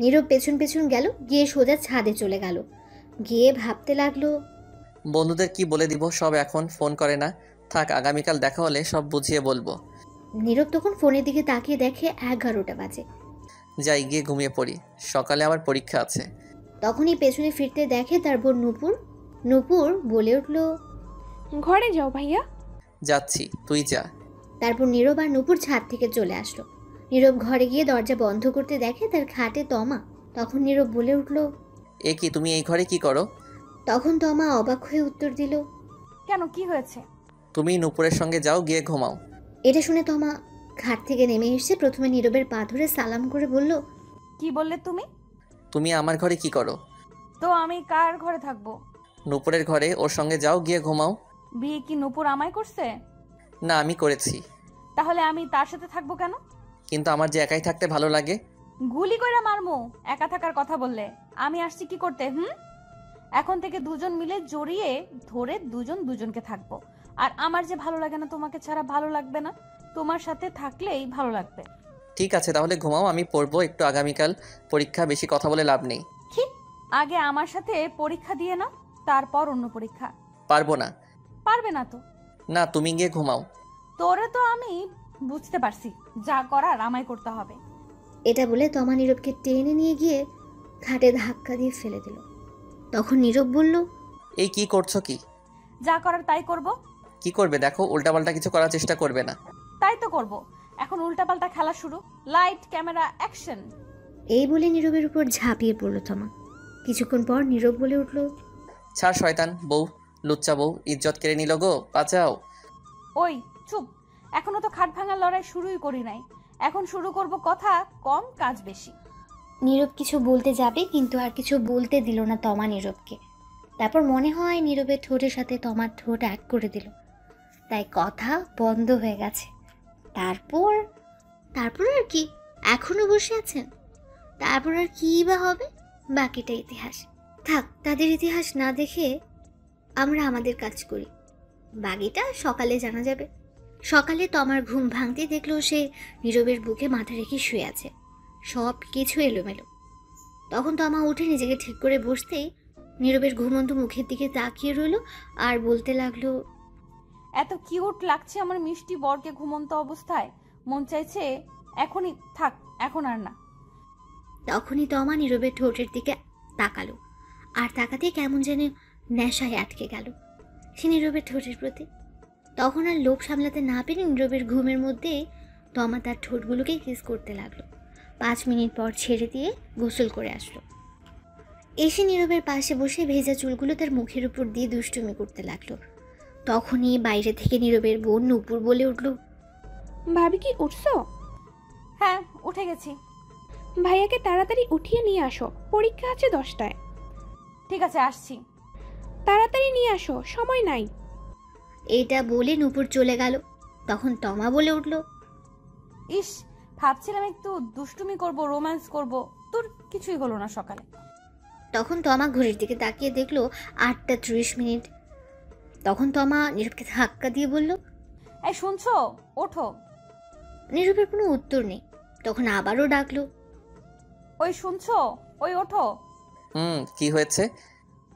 নীরব পেছন পেছন গেল, গিয়ে সোজা ছাদে চলে গেল। গিয়ে ভাবতে লাগলো, বন্ধুদের কি বলে দিব, সব এখন ফোন করে না, থাক আগামীকাল দেখা হলে সব বুঝিয়ে বলবো। নীরব তখন ফোনের দিকে তাকিয়ে দেখে 11টা বাজে। যাই গিয়ে ঘুমিয়ে পড়ি, সকালে আবার পরীক্ষা আছে। তখনই পেছনে ফিরতে দেখে তার বোন নূপুর। নূপুর বলে উঠল, ঘরে যাও ভাইয়া। যাচ্ছি, তুই যা। তারপর নীরব আর নূপুর ছাদ থেকে চলে আসলো। নীরব ঘরে গিয়ে দরজা বন্ধ করতে দেখে তার খাটে তমা। তখন নীরব বলে উঠল, এ কি, তুমি এই ঘরে কি করো? তখন তমা অবাক হয়ে উত্তর দিল, কেন, কি হয়েছে? তুমি নূপুরের সঙ্গে যাও, গিয়ে ঘুমাও। এটা শুনে তমা খাট থেকে নেমে এসে প্রথমে নীরবের পা ধরে সালাম করে বলল, কি বললে তুমি? তুমি আমার ঘরে কি করো? তো আমি কার ঘরে থাকবো? নূপুরের ঘরে, ওর সঙ্গে যাও, গিয়ে ঘুমাও। বিয়ে কি নূপুর আমায় করছে? না, আমি করেছি। তাহলে আমি তার সাথে থাকবো কেন? কিন্তু আমার যে একাই থাকতে ভালো লাগে। গুলি কইরা মারমু একা থাকার কথা বললে। আমি আসছি কি করতে? এখন থেকে দুজন মিলে জড়িয়ে ধরে দুজন দুজনকে থাকবো। আর আমার যে ভালো লাগে না তোমাকে ছাড়া ভালো লাগবে না, তোমার সাথে থাকলেই ভালো লাগবে। ঠিক আছে, তাহলে ঘুমাও, আমি পড়বো একটু, আগামীকাল পরীক্ষা, বেশি কথা বলে লাভ নেই। কি? আগে আমার সাথে পরীক্ষা দিয়ে নাও, তারপর অন্য পরীক্ষা। পারবো না। পারবে না তো? না, তুমি গিয়ে ঘুমাও। তোরে তো আমি বুঝতে পারছি, যা করার আমায় করতে হবে। এটা বলে তমা নীরবকে টেনে নিয়ে গিয়ে খাটে ধাক্কা দিয়ে ফেলে দিল। তখন নীরব বলল, এই কি করছো? কি যা করার তাই করব। কি করবে? দেখো, উল্টাপাল্টা কিছু করার চেষ্টা করবে না। তাই তো করব। এখন উল্টাপাল্টা খেলা শুরু, লাইট ক্যামেরা অ্যাকশন। এই বলে নীরবের উপর ঝাঁপিয়ে পড়ল তমা। কিছুক্ষণ পর নীরব বলে উঠল, ছাড় শয়তান বউ, লুচ্চা বউ, ইজ্জত কেড়ে নিল গো, বাঁচাও। ওই চুপ, এখনো তো খাট ভাঙার লড়াই শুরুই করি নাই, এখন শুরু করব কথা কম কাজ বেশি। নীরব কিছু বলতে যাবে, কিন্তু আর কিছু বলতে দিল না তমা নীরবকে। তারপর মনে হয় নীরবের ঠোঁটের সাথে তমার ঠোঁট এক করে দিল, তাই কথা বন্ধ হয়ে গেছে। তারপর আর কি, এখনো বসে আছেন? তারপর আর কি বা হবে? বাকিটা ইতিহাস। থাক, তাদের ইতিহাস না দেখে আমরা আমাদের কাজ করি, বাকিটা সকালে জানা যাবে। সকালে তমার ঘুম ভাঙতে দেখলো সে নীরবের বুকে মাথা রেখে শুয়ে আছে, সব কিছু এলোমেলো। তখন তমা উঠে নিজেকে ঠিক করে বসতেই নীরবের ঘুমন্ত মুখের দিকে তাকিয়ে রইল আর বলতে লাগলো, এত কিউট লাগছে আমার মিষ্টি বরকে ঘুমন্ত অবস্থায়, মন চাইছে এখনই থাক, এখন আর না। তখনই তমা নীরবের ঠোঁটের দিকে তাকালো, আর তাকাতে কেমন যেন নেশায় আটকে গেল সে নীরবের ঠোঁটের প্রতি। তখন আর লোভ সামলাতে না পেরে নীরবের ঘুমের মধ্যে তমা তার ঠোঁটগুলোকে কিস করতে লাগলো। 5 মিনিট পর ছেড়ে দিয়ে গোসল করে আসলো। এসে নীরবের পাশে বসে ভেজা চুলগুলো তার মুখের উপর দিয়ে দুষ্টুমি করতে লাগলো। তখনই বাইরে থেকে নীরবের বোন নূপুর বলে উঠল, ভাবি কি উঠছো? হ্যাঁ, উঠে গেছি। ভাইয়াকে তাড়াতাড়ি উঠিয়ে নিয়ে আসো, পরীক্ষা আছে 10টায়। ঠিক আছে, আসছি। তাড়াতাড়ি নিয়ে আসো, সময় নাই। এটা বলে নূপুর চলে গেল। তখন তমা বলে উঠল, ইস, ভাবছিলাম একটু দুষ্টুমি করব, রোম্যান্স করব, তোর কিছুই হলো না সকালে। তখন তমা ঘড়ির দিকে তাকিয়ে দেখলো 8টা 30 মিনিট। তখন তমা নীরবকে ধাক্কা দিয়ে বলল, এই শুনছো, ওঠো। নীরবের কোনো উত্তর নেই। তখন আবারও ডাকলো, ওই শুনছো, ওই ওঠো। কি হয়েছে?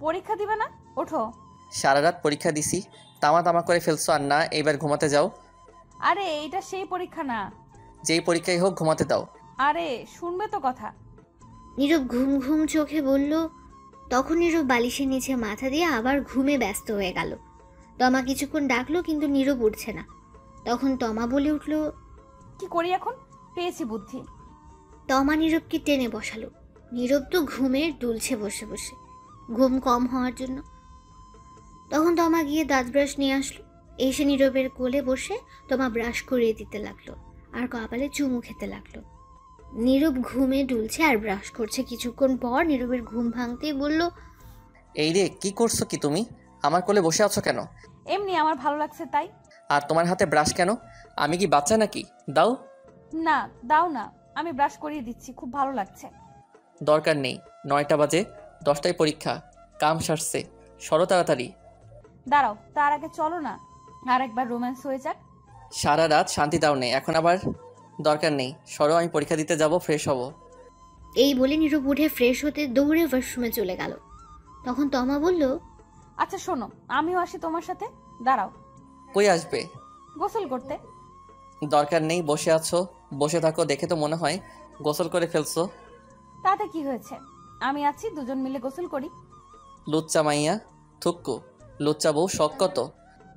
পরীক্ষা দিবে না? ওঠো। সারা রাত পরীক্ষা দিছি, তামা তামা করে ফেলছো আর না, এইবার ঘুমাতে যাও। আরে এটা সেই পরীক্ষা না। যেই পরীক্ষাই হোক ঘুমাতে দাও। আরে শুনবে তো কথা। নীরব ঘুম ঘুম চোখে বলল। তখন নীরব বালিশের নিচে মাথা দিয়ে আবার ঘুমে ব্যস্ত হয়ে গেল। তমা কিছুক্ষণ ডাকলো কিন্তু নীরব উঠছে না। তখন তমা বলে উঠল, কি করি এখন? পেয়েছি বুদ্ধি। তমা নীরবকে টেনে বসালো। নীরব তো ঘুমে দুলছে বসে বসে, ঘুম কম হওয়ার জন্য। তখন তমা গিয়ে দাঁত ব্রাশ নিয়ে আসলো। এসে নীরবের কোলে বসে তমা ব্রাশ করিয়ে দিতে লাগলো আর কপালে চুমু খেতে লাগলো। নীরব ঘুমে ডুলছে আর ব্রাশ করছে। কিছুক্ষণ পর নীরবের ঘুম ভাঙতেই বলল, এই রে, কি করছো কি তুমি? আমার কোলে বসে আছো কেন? এমনি আমার ভালো লাগছে তাই। আর তোমার হাতে ব্রাশ কেন? আমি কি বাচ্চা নাকি? দাও। না, দাও না, আমি ব্রাশ করিয়ে দিচ্ছি, খুব ভালো লাগছে। দরকার নেই, 9টা বাজে, 10টায় পরীক্ষা, কাম সারছে, সরো তাড়াতাড়ি। দাঁড়াও, তার আগে চলো না আর একবার রোম্যান্স হয়ে যাক। সারা রাত শান্তি দাও নেই, এখন আবার দরকার নেই, সরো, আমি পরীক্ষা দিতে যাব, ফ্রেশ হব। এই বলে নীরব উঠে ফ্রেশ হতে দৌড়ে ওয়াশরুমে চলে গেল। তখন তমা বলল, আচ্ছা শোনো, আমিও আসি তোমার সাথে। দাঁড়াও। কই আসবে? গোসল করতে। দরকার নেই, বসে আছো, বসে থাকো, দেখে তো মনে হয় গোসল করে ফেলছো। তাতে কি হয়েছে? আমি আছি, দুজন মিলে গোসল করি। লুচ্চা মাইয়া, থুক্কু, লুচ্চা বউ, শখ কত।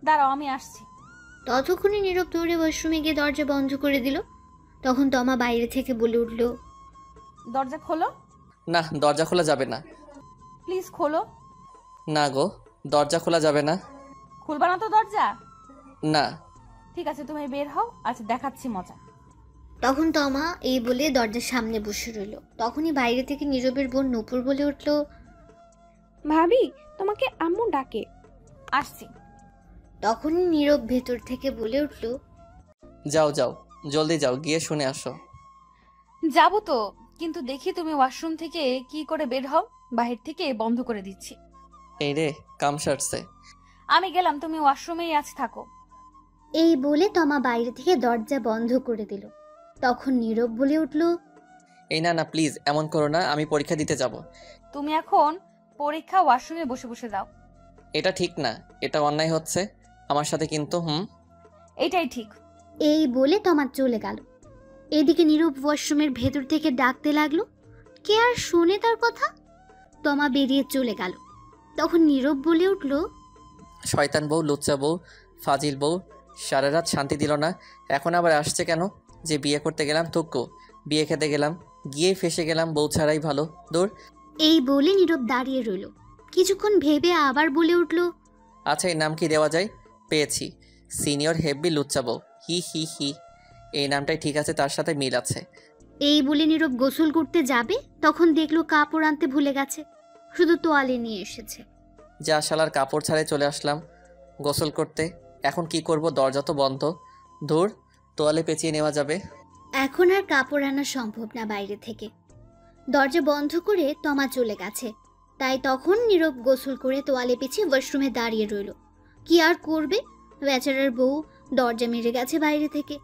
দাঁড়াও, আমি আসছি। ততক্ষণে নীরব দৌড়ে ওয়াশরুমে গিয়ে দরজা বন্ধ করে দিল। তখন তমা বাইরে থেকে বলে উঠল, দরজা খোলো। না, দরজা খোলা যাবে না। প্লিজ খোলো। না গো, দরজা খোলা যাবে না। খুলবা না তো দরজা? না। ঠিক আছে, তুমি বের হও, আচ্ছা দেখাচ্ছি মজা। তখন তমা এই বলে দরজার সামনে বসে রইল। তখনই বাইরে থেকে নীরবের বোন নূপুর বলে উঠল, ভাবি, তোমাকে আম্মু ডাকে। আসছি। তখনই নীরব ভেতর থেকে বলে উঠল, যাও যাও, জলদি যাও, গিয়ে শুনে আসো। যাবো তো, কিন্তু দেখি তুমি ওয়াশরুম থেকে কি করে বের হও। বাহির থেকে বন্ধ করে দিচ্ছি। এই রে, কাম সারছে। আমি গেলাম, তুমি ওয়াশরুমেই আজ থাকো। এই বলে তমা বাইরে থেকে দরজা বন্ধ করে দিল। তখন নীরব বলে উঠল, এই না না, প্লিজ এমন করো না, আমি পরীক্ষা দিতে যাব। তুমি এখন পরীক্ষা ওয়াশরুমে বসে বসে দাও। এটা ঠিক না, এটা অন্যায় হচ্ছে আমার সাথে কিন্তু। এটাই ঠিক। এই বলে তমা চলে গেল। এদিকে নীরব ওয়াশরুমের ভেতর থেকে ডাকতে লাগলো। কে আর শোনে তার কথা? তমা বেরিয়ে চলে গেল। তখন নীরব বলে উঠল, শয়তান বউ, লুচ্চা বউ, ফাজিল বউ, সারা রাত শান্তি দিল না, এখন আবার আসছে কেন? যে বিয়ে করতে গেলাম থুক্কু, বিয়ে খেতে গেলাম, গিয়েই ফেসে গেলাম, বউ ছাড়াই ভালো, দূর। এই বলে নীরব দাঁড়িয়ে রইল। কিছুক্ষণ ভেবে আবার বলে উঠল, আচ্ছা, এই নাম কি দেওয়া যায়? পেয়েছি, সিনিয়র হেব্বি লুচ্চা বউ, হি হি হি। এই নামটাই ঠিক আছে, তার সাথে মিল আছে। এই বলে নীরব গোসল করতে যাবে, তখন দেখলো কাপড় আনতে ভুলে গেছে, শুধু তোয়ালে নিয়ে এসেছে। যা শালার, কাপড় ছাড়াই চলে আসলাম গোসল করতে, এখন কি করব, দরজা তো বন্ধ, ধুর, তোয়ালে পেঁচিয়ে নেওয়া যাবে। এখন আর কাপড় আনা সম্ভব না বাইরে থেকে। দরজা বন্ধ করে তমা চলে গেছে। তাই তখন নীরব গোসল করে তোয়ালে পেঁচিয়ে ওয়াশরুমে দাঁড়িয়ে রইল। কি আর করবে, বেচারার বউ দরজা মেরে গেছে বাইরে থেকে।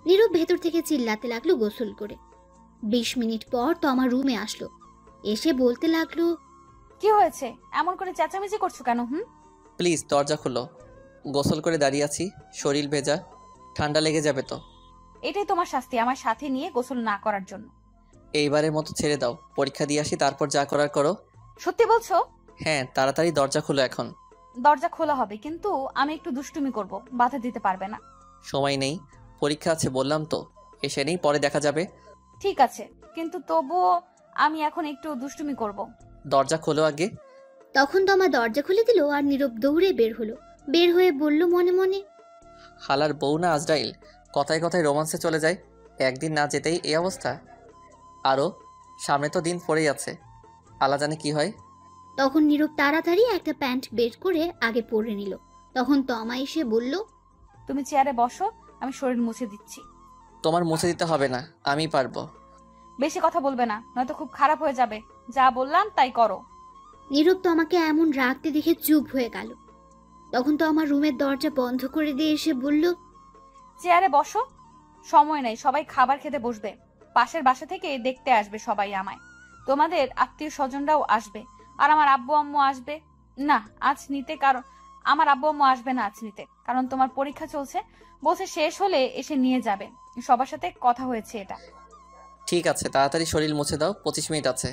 নীরব ভেতর থেকে চিল্লাতে লাগলো গোসল করে। 20 মিনিট পর তমা রুমে আসলো। এসে বলতে লাগলো, কি হয়েছে? এমন করে চেঁচামেচি করছো কেন? প্লিজ দরজা খুলো, গোসল করে দাঁড়িয়ে আছি, শরীর ভেজা, ঠান্ডা লেগে যাবে তো। এটাই তোমার শাস্তি, আমার সাথে নিয়ে গোসল না করার জন্য। এইবারের মতো ছেড়ে দাও, পরীক্ষা দিয়ে আসি, তারপর যা করার করো। সত্যি বলছো? হ্যাঁ, তাড়াতাড়ি দরজা খুলো এখন। দরজা খোলা হবে, কিন্তু আমি একটু দুষ্টুমি করব, বাধা দিতে পারবে না। সময় নেই, পরীক্ষা আছে বললাম তো। এসে নেই, পরে দেখা যাবে। ঠিক আছে, কিন্তু তবুও আমি এখন একটু দুষ্টুমি করব। দরজা খোলো আগে। তখন তমা দরজা খুলে দিল আর নীরব দৌড়ে বের হলো। বের হয়ে বলল মনে মনে, হালার বউ না আজরাইল, কথায় কথায় রোমান্সে চলে যায়, একদিন না যেতেই এই অবস্থা। আরও সামনে তো দিন পড়েই আছে, আল্লাহ জানে কি হয়। তখন নীরব তাড়াতাড়ি একটা প্যান্ট বের করে আগে পরে নিল। তখন তমা এসে বলল, তুমি চেয়ারে বসো, আমি শরীর মুছে দিচ্ছি। তোমার মুছে দিতে হবে না, আমি পারবো। বেশি কথা বলবে না, নয়তো খুব খারাপ হয়ে যাবে। যা বললাম তাই করো। নীরব তো আমাকে এমন রাগতে দেখে চুপ হয়ে গেল। তখন তো আমার রুমের দরজা বন্ধ করে দিয়ে এসে বলল, চেয়ারে বসো, সময় নেই, সবাই খাবার খেতে বসবে। পাশের বাসা থেকে দেখতে আসবে সবাই আমায়, তোমাদের আত্মীয় স্বজনরাও আসবে, আর আমার আব্বু আম্মু আসবে না আজ নিতে, কারণ আমার আব্বু আম্মু আসবে না আজ নিতে, কারণ তোমার পরীক্ষা চলছে, বলছে শেষ হলে এসে নিয়ে যাবে। সবার সাথে কথা হয়েছে এটা। ঠিক আছে, তাড়াতাড়ি শরীর মুছে দাও, 25 মিনিট আছে।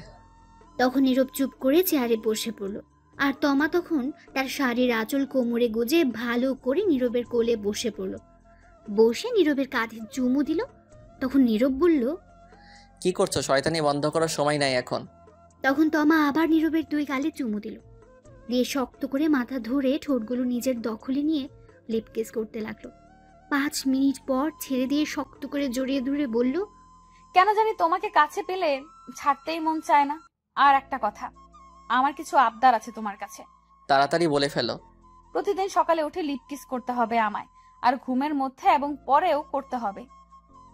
তখন নীরব চুপ করে চেয়ারে বসে পড়ল। আর তমা তখন তার শাড়ির আঁচল কোমরে গুজে ভালো করে নীরবের কোলে বসে পড়ল। বসে নীরবের কাঁধে চুমু দিল। তখন নীরব বলল, কি করছো? শয়তানি বন্ধ করার সময় নাই এখন। তখন তমা আবার নীরবের দুই গালে চুমু দিল, দিয়ে শক্ত করে মাথা ধরে ঠোঁটগুলো নিজের দখলে নিয়ে লিপ কিস করতে লাগলো। 5 মিনিট পর ছেড়ে দিয়ে শক্ত করে জড়িয়ে ধরে বলল, কেন জানি তোমাকে কাছে পেলে ছাড়তেই মন চায় না। আর একটা কথা, আমার কিছু আবদার আছে তোমার কাছে। তাড়াতাড়ি বলে ফেলো। প্রতিদিন সকালে উঠে লিপ কিস করতে হবে আমায়, আর ঘুমের মধ্যে এবং পরেও করতে হবে।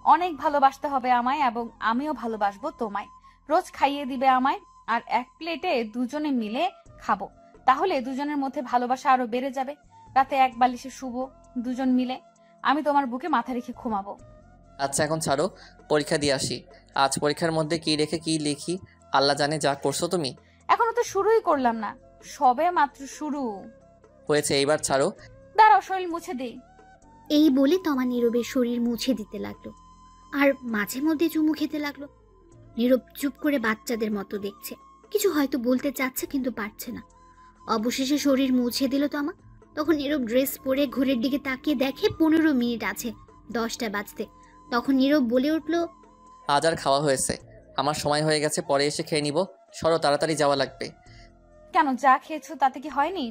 অনেক ভালোবাসতে হবে আমায়, এবং আমিও ভালোবাসবো তোমায়। রোজ খাইয়ে দিবে আমায়, আর এক প্লেটে দুজনে মিলে খাবো। তাহলে দুজনের মধ্যে ভালোবাসা আরো বেড়ে যাবে। রাতে এক বালিশে শুবো দুজন মিলে, আমি তোমার বুকে মাথা রেখে ঘুমাবো। আচ্ছা এখন ছাড়ো, পরীক্ষা দিয়ে আসি। আজ পরীক্ষার মধ্যে কি রেখে কি লিখি আল্লাহ জানে। যা করছো তুমি। এখনো তো শুরুই করলাম না, সবে মাত্র শুরু হয়েছে, এইবার ছাড়ো। দাঁড়াও, শরীর মুছে দিই। এই বলে তমা নীরবের শরীর মুছে দিতে লাগলো আর মাঝে মধ্যে চুমু খেতে লাগলো। নীরব চুপ করে বাচ্চাদের মতো দেখছে, কিছু হয়তো বলতে চাচ্ছে কিন্তু পারছে না। অবশেষে শরীর মুছে দিল তমা। তখন নীরব ড্রেস পরে ঘড়ির দিকে তাকিয়ে দেখে 15 মিনিট আছে 10টা বাজতে। তখন নীরব বলে উঠল, আজ আর খাওয়া হয়েছে, আমার সময় হয়ে গেছে, পরে এসে খেয়ে নিব। সরো, তাড়াতাড়ি যাওয়া লাগবে। কেন, যা খেয়েছো তাতে কি হয়নি?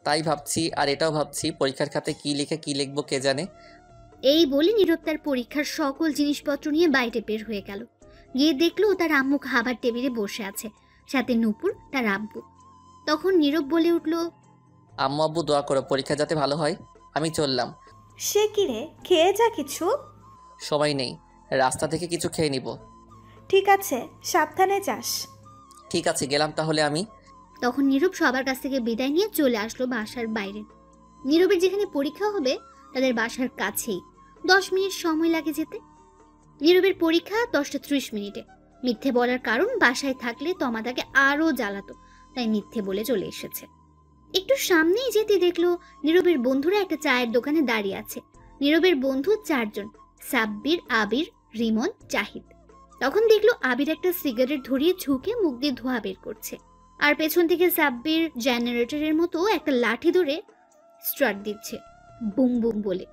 তাই ভাবছি, আর এটাও ভাবছি পরীক্ষার খাতে কি লিখে কি লিখবো কে জানে। এই বলে নীরব তার পরীক্ষার সকল জিনিসপত্র নিয়ে বাইরে বের হয়ে গেল। গিয়ে দেখলো তার আম্মু খাবার টেবিলে বসে আছে, সাথে নূপুর তার আব্বু। তখন নীরব বলে উঠল, আম্মু আব্বু দোয়া করো পরীক্ষা যাতে ভালো হয়। আমি চললাম। সে কিরে, খেয়ে যা কিছু। সময় নেই, রাস্তা থেকে কিছু খেয়ে নিব। ঠিক আছে, সাবধানে যাস। ঠিক আছে, গেলাম তাহলে আমি। তখন নীরব সবার কাছ থেকে বিদায় নিয়ে চলে আসলো বাসার বাইরে। নীরবের যেখানে পরীক্ষা হবে তাদের বাসার কাছেই, 10 মিনিট সময় লাগে যেতে। নীরবের পরীক্ষা 10টা 30 মিনিটে। মিথ্যে বলার কারণ বাসায় থাকলে তমা তাকে আরও জ্বালাতো, তাই মিথ্যে বলে চলে এসেছে। একটু সামনেই যেতে দেখলো নীরবের বন্ধুরা একটা চায়ের দোকানে দাঁড়িয়ে আছে। নীরবের বন্ধু 4 জন, সাব্বির, আবির, রিমন, জাহিদ। তখন দেখলো আবির একটা সিগারেট ধরিয়ে ঝুঁকে মুখ দিয়ে ধোঁয়া বের করছে, আর পেছন থেকে সাব্বির জেনারেটরের মতো একটা লাঠি ধরে স্টার্ট দিচ্ছে, বুম বুম বলে।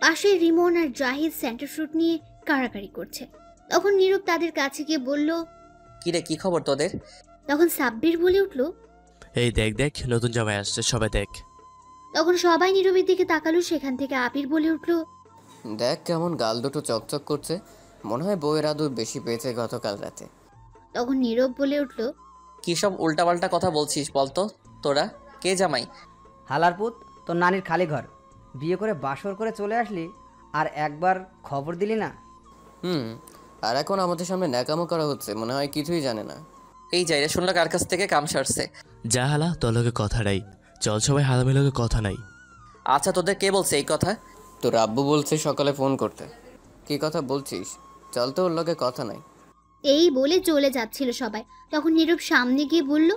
পাশে রিমন আর জাহিদ সেন্টার ফ্রুট নিয়ে কাড়াকাড়ি করছে। তখন নীরব তাদের কাছে গিয়ে বলল, কিরে, কি খবর তোদের? তখন সাব্বির বলে উঠল, এই দেখ দেখ, নতুন জামাই আসছে, সবাই দেখ। তখন সবাই নীরবের দিকে তাকালো। সেখান থেকে আবির বলে উঠল, দেখ কেমন গাল দুটো চকচক করছে, মনে হয় বউয়ের আদর বেশি পেয়েছে গতকাল রাতে। তখন নীরব বলে উঠল, কী সব উল্টাপাল্টা কথা বলছিস বলতো তোরা? কে জামাই? হালারপুত, তোর নানির খালি ঘর, বিয়ে করে বাসর করে চলে আসলি আর একবার খবর দিলি না। আর এখন আমাদের সামনে ন্যাকামো করা হচ্ছে, মনে হয় কিছুই জানে না। এই যাই রে, শুনলো কার কাছ থেকে কাম সারছে। যা হালা, তোর লগে কথা নাই, চল সবাই হালামের লগে কথা নাই। আচ্ছা, তোদের কে বলছে এই কথা? তোর আব্বু বলছে সকালে ফোন করতে। কি কথা বলছিস? চল তো, ওর লগে কথা নাই। এই বলে চলে যাচ্ছিল সবাই। তখন নীরব সামনে গিয়ে বলল,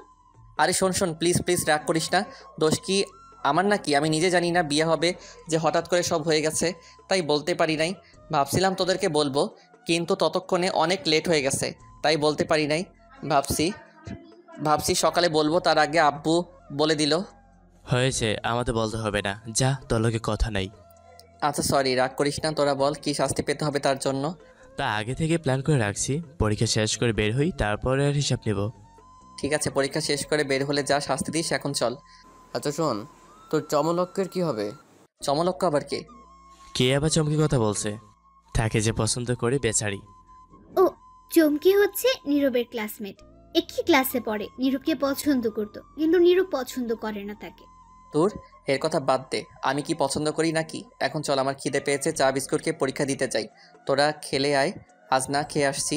আরে শোন শোন, প্লিজ প্লিজ রাগ করিস না। দোষ কি আমার নাকি? আমি নিজে জানি না বিয়ে হবে, যে হঠাৎ করে সব হয়ে গেছে, তাই বলতে পারি নাই। ভাবছিলাম তোদেরকে বলবো, কিন্তু ততক্ষণে অনেক লেট হয়ে গেছে। তাই বলতে পারি নাই। ভাবছি ভাবছি সকালে বলবো, তার আগে আব্বু বলে দিল। হয়েছে, আমাদের বলতে হবে না, যা তোর লগে কথা নাই। আচ্ছা সরি, রাগ করিস না, তোরা বল কি শাস্তি পেতে হবে তার জন্য। তা আগে থেকে প্ল্যান করে রাখছি, পরীক্ষা শেষ করে বের হই, তারপরে আর হিসাব নেব। ঠিক আছে, পরীক্ষা শেষ করে বের হলে যা শাস্তি দিস, এখন চল। আচ্ছা শোন, তোর চমলক্কের কি হবে? চমলক্ষ আবার কে? কে আবার চমকি কথা বলছে? তাকে যে পছন্দ করে বেচারি। ও, চমকি হচ্ছে নীরবের ক্লাসমেট। একই ক্লাসে পড়ে, নীরবকে পছন্দ করত, কিন্তু নীরব পছন্দ করে না তাকে। তোর এর কথা বাদ দে, আমি কি পছন্দ করি নাকি? এখন চল, আমার খিদে পেয়েছে, চা বিস্কুট খেয়ে পরীক্ষা দিতে চাই। তোরা খেলে আয়, আজ না খেয়ে আসছি।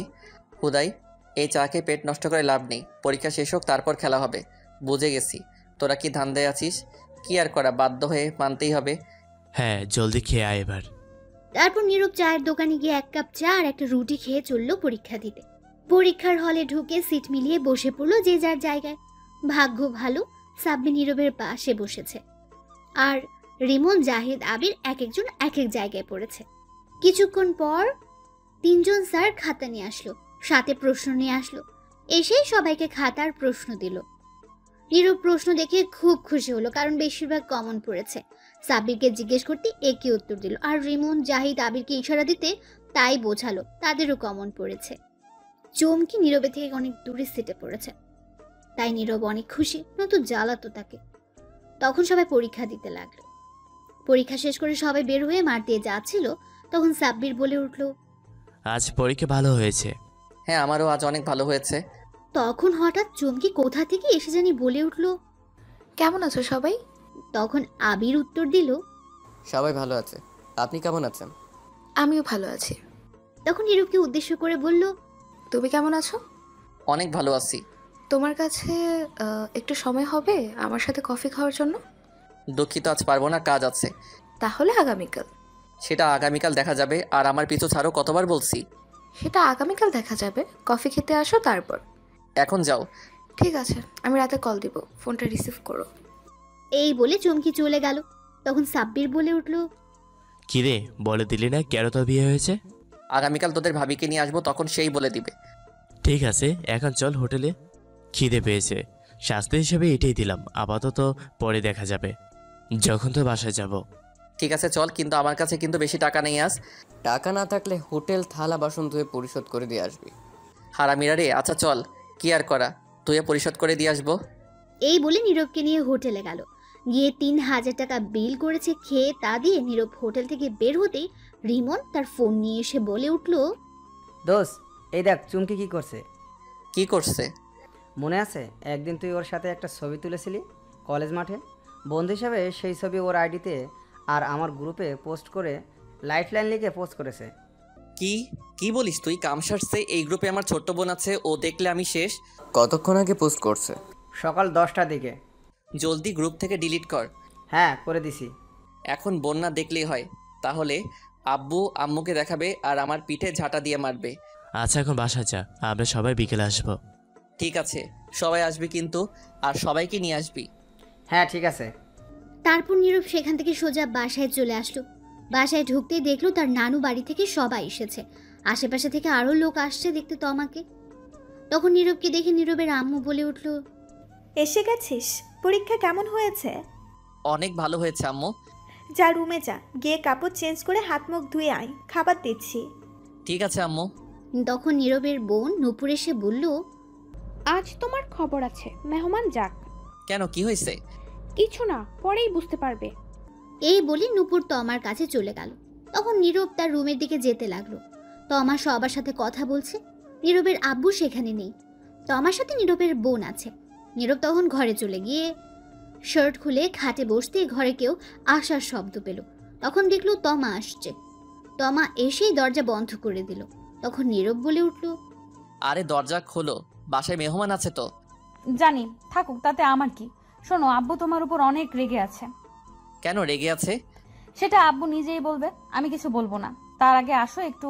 হুদাই এই চা খেয়ে পেট নষ্ট করে লাভ নেই, পরীক্ষা শেষ হোক তারপর খেলা হবে। বুঝে গেছি, তোরা কি ধান্দায় আছিস? কি আর করা, বাধ্য হয়ে মানতেই হবে। হ্যাঁ, জলদি খেয়ে আয় এবার। তারপর নীরব চায়ের দোকানে গিয়ে 1 কাপ চা আর একটা রুটি খেয়ে চলল পরীক্ষা দিতে। পরীক্ষার হলে ঢুকে সিট মিলিয়ে বসে পড়লো যে যার জায়গায়। ভাগ্য ভালো, সাব্বির নীরবের পাশে বসেছে, আর রিমন, জাহিদ, আবির এক একজন এক এক জায়গায় পড়েছে। কিছুক্ষণ পর 3 জন স্যার খাতা নিয়ে আসলো, সাথে প্রশ্ন নিয়ে আসলো। এসেই সবাইকে খাতার প্রশ্ন দিল। নীরব প্রশ্ন দেখে খুব খুশি হলো, কারণ বেশিরভাগ কমন পড়েছে। সাব্বিরকে জিজ্ঞেস করতে একই উত্তর দিল, আর রিমন, জাহিদ, আবিরকে ইশারা দিতে তাই বোঝালো তাদেরও কমন পড়েছে। চমকি নীরবে থেকে অনেক দূরে সিটে পড়েছে, তাই নীরব অনেক খুশি, নয়তো জ্বালাতো তাকে। তখন সবাই পরীক্ষা দিতে লাগলো। পরীক্ষা শেষ করে সবাই বের হয়ে মাঠ দিয়ে যাচ্ছিল, তখন সাব্বির বলে উঠল, আজ পরীক্ষা ভালো হয়েছে। হ্যাঁ, আমারও আজ অনেক ভালো হয়েছে। তখন হঠাৎ চমকি কোথা থেকে এসে জানি বলে উঠল, কেমন আছো সবাই? তখন আবির উত্তর দিল, সবাই ভালো আছে, আপনি কেমন আছেন? আমিও ভালো আছি। তখন নীরবকে উদ্দেশ্য করে বলল, তুমি কেমন আছো? অনেক ভালো আছি। তোমার কাছে একটু সময় হবে আমার সাথে কফি খাওয়ার জন্য? দুঃখিত, আজ পারবো না, কাজ আছে। তাহলে আগামীকাল। সেটা আগামীকাল দেখা যাবে, আর আমার পিছু ছাড়ো, কতবার বলছি। সেটা আগামীকাল দেখা যাবে, কফি খেতে আসো তারপর। এখন যাও। ঠিক আছে, আমি রাতে কল দিব, ফোনটা রিসিভ করো। এই বলে চমকি চলে গেল। তখন সাব্বির বলে উঠল, কিরে, বলে দিলি না কেন তোর বিয়ে হয়েছে? আগামীকাল তোদের ভাবিকে নিয়ে আসবো, তখন সেই বলে দিবে। ঠিক আছে, এখন চল হোটেলে, খিদে পেয়েছে। শাস্তি হিসেবে এটাই দিলাম, আপাতত পরে দেখা যাবে যখন তো বাসায় যাব। ঠিক আছে চল, কিন্তু আমার কাছে কিন্তু বেশি টাকা নেই আজ। টাকা না থাকলে হোটেল থালা বাসন ধুয়ে পরিশোধ করে দিয়ে আসবি। হারামিরা রে। আচ্ছা চল, কি আর করা, ধুয়ে পরিশোধ করে দিয়ে আসবো। এই বলে নীরবকে নিয়ে হোটেলে গেল। গিয়ে 3000 টাকা বিল করেছে। খেয়ে তা দিয়ে নীরব হোটেল থেকে বের হতেই রিমন তার ফোন নিয়ে এসে বলে উঠল, দোষ, এই দেখ চুমকি কি করছে। কি করছে? মনে আছে একদিন তুই ওর সাথে একটা ছবি তুলেছিলি কলেজ মাঠে? বন্ধু হিসাবে সেই ছবি ওর আইডিতে আর আমার গ্রুপে পোস্ট করে লাইফ লাইন লিখে পোস্ট করেছে। কি কি বলিস তুই? কাম সারছে, এই গ্রুপে আমার ছোট্ট বোন আছে, ও দেখলে আমি শেষ। কতক্ষণ আগে পোস্ট করছে? সকাল 10টার দিকে। জলদি গ্রুপ থেকে ডিলিট কর। হ্যাঁ, করে দিছি। এখন বোন না দেখলেই হয়, তাহলে আব্বু আম্মুকে দেখাবে আর আমার পিঠে ঝাঁটা দিয়ে মারবে। আচ্ছা, এখন বাসায় যা, আমরা সবাই বিকেলে আসবো। ঠিক আছে, সবাই আসবি কিন্তু, আর সবাইকে নিয়ে আসবি। হ্যাঁ ঠিক আছে। তারপর নীরব সেখান থেকে সোজা বাসায় চলে আসলো। বাসায় ঢুকতেই দেখলো তার নানু বাড়ি থেকে সবাই এসেছে। আশেপাশে থেকে আরও লোক আসছে দেখতে তমাকে। তখন নীরবকে দেখে নীরবের আম্মু বলে উঠল, এসে গেছিস? পরীক্ষা কেমন হয়েছে? অনেক ভালো হয়েছে আম্মু। যা রুমে যা, গিয়ে কাপড় চেঞ্জ করে হাত মুখ ধুয়ে আয়, খাবার দিচ্ছি। ঠিক আছে আম্মু। তখন নীরবের বোন নূপুর এসে বলল, আজ তোমার খবর আছে, মেহমান যাক। কেন, কি হয়েছে? কিছু না, পরেই বুঝতে পারবে। এই বলে নূপুর তমার কাছে চলে গেল। তখন নীরব তার রুমের দিকে যেতে লাগলো। তমা সবার সাথে কথা বলছে। নীরবের আব্বু সেখানে নেই, তমার সাথে নীরবের বোন আছে। নীরব তখন ঘরে চলে গিয়ে শার্ট খুলে খাটে বসতে ঘরে কেউ আসার শব্দ পেল। তখন দেখলো তমা আসছে। তমা এসেই দরজা বন্ধ করে দিল। তখন নীরব বলে উঠল, আরে দরজা খোলো, বাসায় মেহমান আছে তো। জানি, থাকুক, তাতে আমার কি। শোনো, আব্বু তোমার উপর অনেক রেগে আছে। কেন রেগে আছে? সেটা আব্বু নিজেই বলবে, আমি কিছু বলবো না। তার আগে আসো, একটু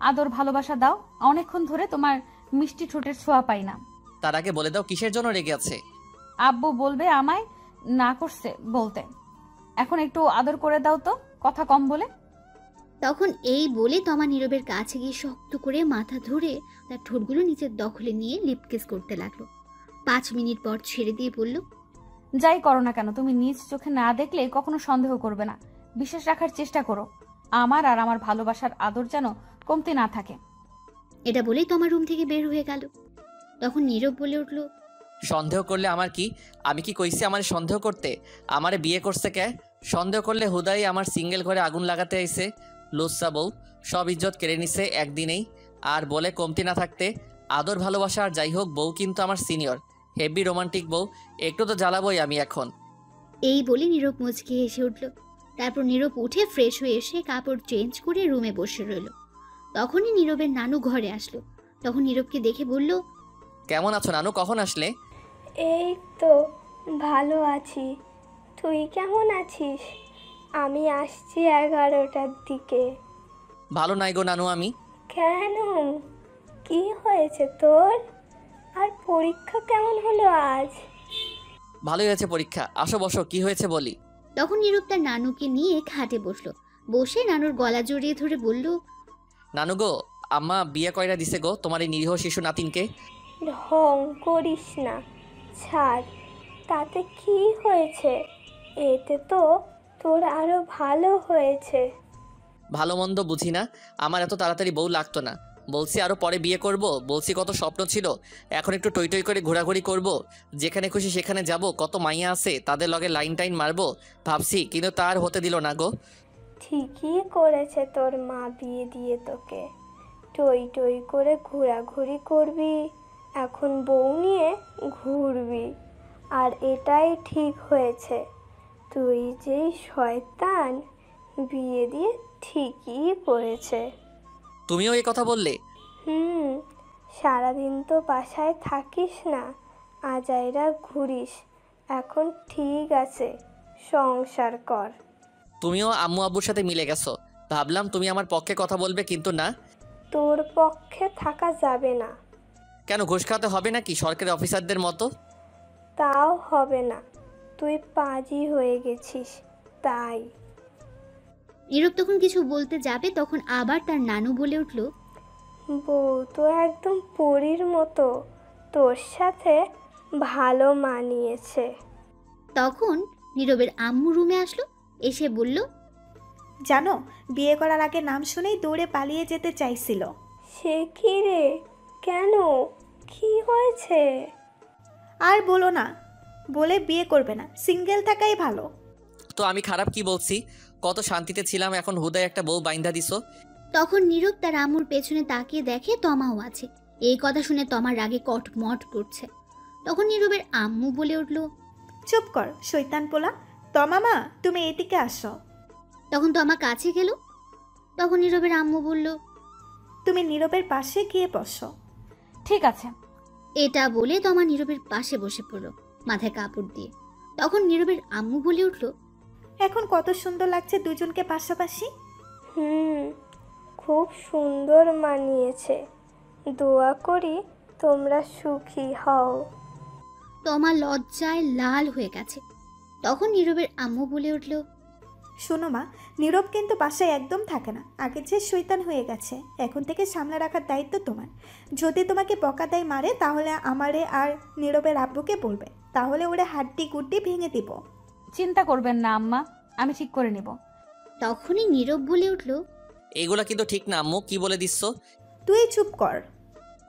আদর ভালোবাসা দাও। অনেকক্ষণ ধরে তোমার মিষ্টি ঠোঁটের ছোঁয়া পাই না। তার আগে বলে দাও কিসের জন্য রেগে আছে। আব্বু বলবে আমায় না করছে বলতে। এখন একটু আদর করে দাও তো, কথা কম বলে। তখন এই বলে তমা নীরবের কাছে গিয়ে শক্ত করে মাথা ধরে তার ঠোঁটগুলো নিচের দখলে নিয়ে লিপকিস করতে লাগলো। 5 মিনিট পর ছেড়ে দিয়ে বলল, যাই করো না কেন, তুমি নিজ চোখে না দেখলে কখনো সন্দেহ করবে না। বিশ্বাস রাখার চেষ্টা করো। আমার আর আমার ভালোবাসার আদর যেন কমতি না থাকে। এটা বলেই তমা রুম থেকে বের হয়ে গেল। তখন নীরব বলে উঠল, সন্দেহ করলে আমার কি? আমি কি কইছি আমার সন্দেহ করতে? আমারে বিয়ে করছে কে? সন্দেহ করলে হুদাই আমার সিঙ্গেল ঘরে আগুন লাগাতে আইছে। লুচ্চা বউ, সব ইজ্জত কেড়ে নিছে একদিনেই। আর বলে কমতি না থাকতে আদর ভালোবাসা আর যাই হোক, বউ কিন্তু আমার সিনিয়র, হেভি রোমান্টিক বউ, একটু তো জ্বালাবই আমি এখন। এই বলে নীরব মুচকি হেসে উঠল। তারপর নীরব উঠে ফ্রেশ হয়ে এসে কাপড় চেঞ্জ করে রুমে বসে রইল। তখনই নীরবের নানু ঘরে আসলো। তখন নীরবকে দেখে বলল, কেমন আছো নানু, কখন আসলে? এই তো ভালো আছি, তুই কেমন আছিস? আমি আসছি 11টার দিকে। ভালো নাই গো নানু আমি। কেন, কি হয়েছে তোর? আর পরীক্ষা কেমন হলো আজ? ভালোই হয়েছে পরীক্ষা, আসো বসো, কি হয়েছে বলি। তখন নীরব তার নানুকে নিয়ে খাটে বসলো। বসে নানুর গলা জড়িয়ে ধরে বলল, নানু গো, আম্মা বিয়ে কয়রা দিছে গো তোমার এই নিরীহ শিশু নাতিনকে? ঢং করিস না, ছাড়। তাতে কি হয়েছে? এতে তো তোর আরো ভালো হয়েছে। ভালো মন্দ বুঝি না, আমার এত তাড়াতাড়ি বউ লাগতো না। বলছি আরো পরে বিয়ে করব, বলছি কত স্বপ্ন ছিল, এখন একটু টই টই করে ঘোরাঘুরি করব, যেখানে খুশি সেখানে যাব, কত মাইয়া আছে তাদের লগে লাইন টাইন মারবো ভাবছি, কিন্তু তার হতে দিল না গো। ঠিকই করেছে তোর মা বিয়ে দিয়ে তোকে। টই টই করে ঘোরাঘুরি করবি, এখন বউ নিয়ে ঘুরবি, আর এটাই ঠিক হয়েছে। তুই যেই শয়তান, বিয়ে দিয়ে ঠিকই করেছে। তুমিও এই কথা বললে? সারাদিন তো বাসায় থাকিস না, আজাইরা ঘুরিস। এখন ঠিক আছে, সংসার কর। তুমিও আম্মু আব্বুর সাথে মিলে গেছো, ভাবলাম তুমি আমার পক্ষে কথা বলবে, কিন্তু না। তোর পক্ষে থাকা যাবে না। কেন, ঘুষ খাওয়াতে হবে নাকি সরকারি অফিসারদের মতো? তাও হবে না, তুই পাজি হয়ে গেছিস তাই। নীরব তখন কিছু বলতে যাবে, তখন আবার তার নানু বলে উঠল, বউ তো একদম পরীর মতো, তোর সাথে ভালো মানিয়েছে। তখন নীরবের আম্মু রুমে আসলো, এসে বলল, জানো, বিয়ে করার আগে নাম শুনেই দৌড়ে পালিয়ে যেতে চাইছিল। সে কি রে, কেন, কি হয়েছে? আর বলো না, বলে বিয়ে করবে না, সিঙ্গেল থাকাই ভালো। তো আমি খারাপ কি বলছি? কত শান্তিতে ছিলাম, এখন হুদায় একটা বউ বাইন্ধা দিছো। তখন নীরব তার আম্মুর পেছনে তাকিয়ে দেখে তমাও আছে। এই কথা শুনে তমার রাগে কটমট করছে। তখন নীরবের আম্মু বলে উঠল, চুপ কর শৈতান পোলা, তমামা তুমি এদিকে আসো। তখন তমা কাছে গেল। তখন নীরবের আম্মু বলল, তুমি নীরবের পাশে গিয়ে বসো। ঠিক আছে। এটা বলে তমা নীরবের পাশে বসে পড়ল, মাথায় কাপড় দিয়ে। তখন নীরবের আম্মু বলে উঠল, এখন কত সুন্দর লাগছে দুজনকে পাশাপাশি। খুব সুন্দর মানিয়েছে, দোয়া করি তোমরা সুখী হও। তমা লজ্জায় লাল হয়ে গেছে। তখন নীরবের আম্মু বলে উঠল, শোনো মা, নীরব কিন্তু বাসায় একদম থাকে না, আগে যে শৈতান হয়ে গেছে। এখন থেকে সামনে রাখার দায়িত্ব তোমার। যদি তোমাকে বকা দেয় মারে, তাহলে আমারে আর নীরবের আব্বুকে বলবে, তাহলে ওরা হাড্ডি গুড্ডি ভেঙে দিব। চিন্তা করবেন না আম্মা, আমি ঠিক করে নিব। তখনই নীরব বলে উঠল, এগুলা কিন্তু ঠিক না আম্মু, কি বলে দিচ্ছ? তুই চুপ কর।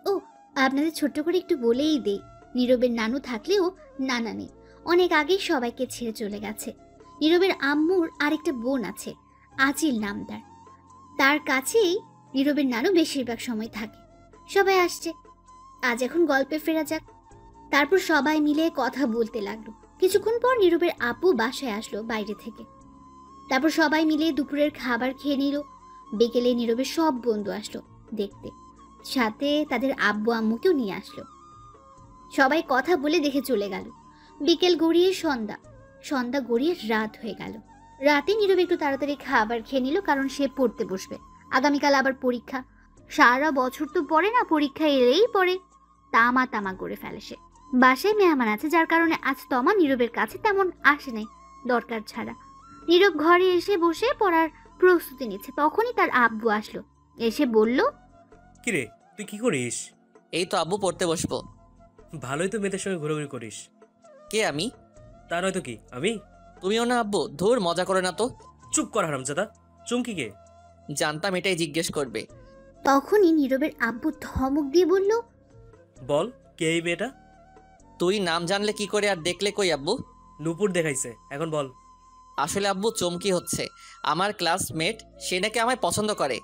ও, আপনাদের ছোট্ট করে একটু বলেই দেই, নীরবের নানু থাকলেও নানা নেই, অনেক আগেই সবাইকে ছেড়ে চলে গেছে। নীরবের আম্মুর আরেকটা বোন আছে, আজিল নামদার। তার কাছেই নীরবের নানু বেশিরভাগ সময় থাকে। সবাই আসছে, আজ এখন গল্পে ফেরা যাক। তারপর সবাই মিলে কথা বলতে লাগলো। কিছুক্ষণ পর নীরবের আপু বাসায় আসলো বাইরে থেকে। তারপর সবাই মিলে দুপুরের খাবার খেয়ে নিল। বিকেলে নীরবের সব বন্ধু আসলো দেখতে, সাথে তাদের আব্বু আম্মুকেও নিয়ে আসলো। সবাই কথা বলে দেখে চলে গেল। বিকেল গড়িয়ে সন্ধ্যা গড়িয়ে রাত হয়ে গেল। রাতে নীরব একটু তাড়াতাড়ি খাবার খেয়ে নিল, কারণ সে পড়তে বসবে। আগামীকাল আবার পরীক্ষা। সারা বছর তো পড়ে না, পরীক্ষা এলেই পড়ে। তামা করে ফেলে সে। বাসায় মেহমান আছে, যার কারণে আজ তমা নীরবের কাছে তেমন আসে নাই দরকার ছাড়া। নীরব ঘরে এসে বসে পড়ার প্রস্তুতি নিচ্ছে, তখনই তার আব্বু আসলো। এসে বলল, কিরে তুই কি করিস? এই তো আব্বু, পড়তে বসবো। ভালোই তো মেয়েদের সঙ্গে ঘোরাঘুরি করিস। কে আমি? তা নয় তো কি আমি? তুমিও না আব্বু? ধুর, মজা করে না তো। চুপ কর হারামজাদা। চুমকি কে? জানতাম এটাই জিজ্ঞেস করবে। তখনই নীরবের আব্বু ধমক দিয়ে বলল, বল কে এই মেয়েটা? তুই নাম জানলে কি করে আর দেখলে কই আব্বু? নূপুর দেখাইছে, এখন বল। আসলে আব্বু চমকি হচ্ছে, আমার ক্লাসমেট, সে নাকি আমায় পছন্দ করে।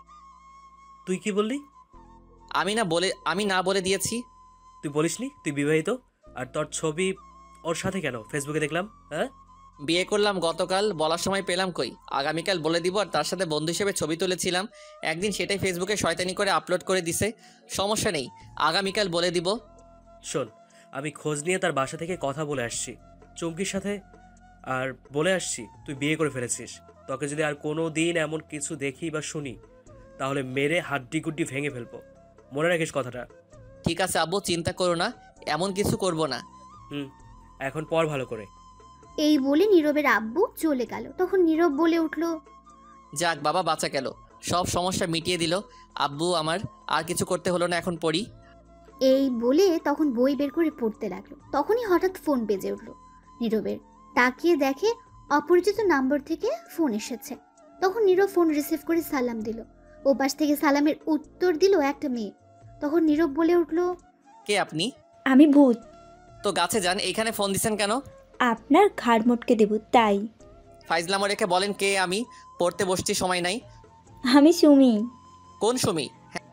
তুই কি বললি? আমি না বলে দিয়েছি। তুই বলিসনি তুই বিবাহিত? আর তোর ছবি ওর সাথে কেন ফেসবুকে দেখলাম? হ্যাঁ, বিয়ে করলাম গতকাল, বলার সময় পেলাম কই? আগামীকাল বলে দিব। আর তার সাথে বন্ধু হিসেবে ছবি তুলেছিলাম একদিন, সেটাই ফেসবুকে শয়তানি করে আপলোড করে দিছে। সমস্যা নেই, আগামীকাল বলে দিব। শোন, আমি খোঁজ নিয়ে তার বাসা থেকে কথা বলে আসছি চুমকির সাথে, আর বলে আসছি তুই বিয়ে করে ফেলেছিস। তোকে যদি আর কোনো দিন এমন কিছু দেখি বা শুনি, তাহলে মেরে হাড্ডি গুড্ডি ভেঙে ফেলবো। মনে রাখিস কথাটা। ঠিক আছে আব্বু, চিন্তা করো না, এমন কিছু করব না। এখন পর ভালো করে। এই বলে নীরবের আব্বু চলে গেল। তখন নীরব বলে উঠল, যাক বাবা, বাঁচা গেল, সব সমস্যা মিটিয়ে দিল আব্বু আমার। আর কিছু করতে হলো না, এখন পড়ি। এই বলে তখন বই বের করে পড়তে লাগলো। তখনই হঠাৎ ফোন বেজে উঠল নীরবের। তাকিয়ে দেখে অপরিচিত নাম্বার থেকে ফোন এসেছে। তখন নীরব ফোন রিসিভ করে সালাম দিল। ওপাশ থেকে সালামের উত্তর দিল একটা মেয়ে। তখন নীরব বলে উঠল, কে আপনি? আমি ভূত। তো গাছে যান, এইখানে ফোন দিছেন কেন? আপনার ঘাড় মোটকে দেব তাই। ফাইজলামো রেখে বলেন কে আমি, পড়তে বসছি, সময় নাই। আমি সুমি। কোন সুমি?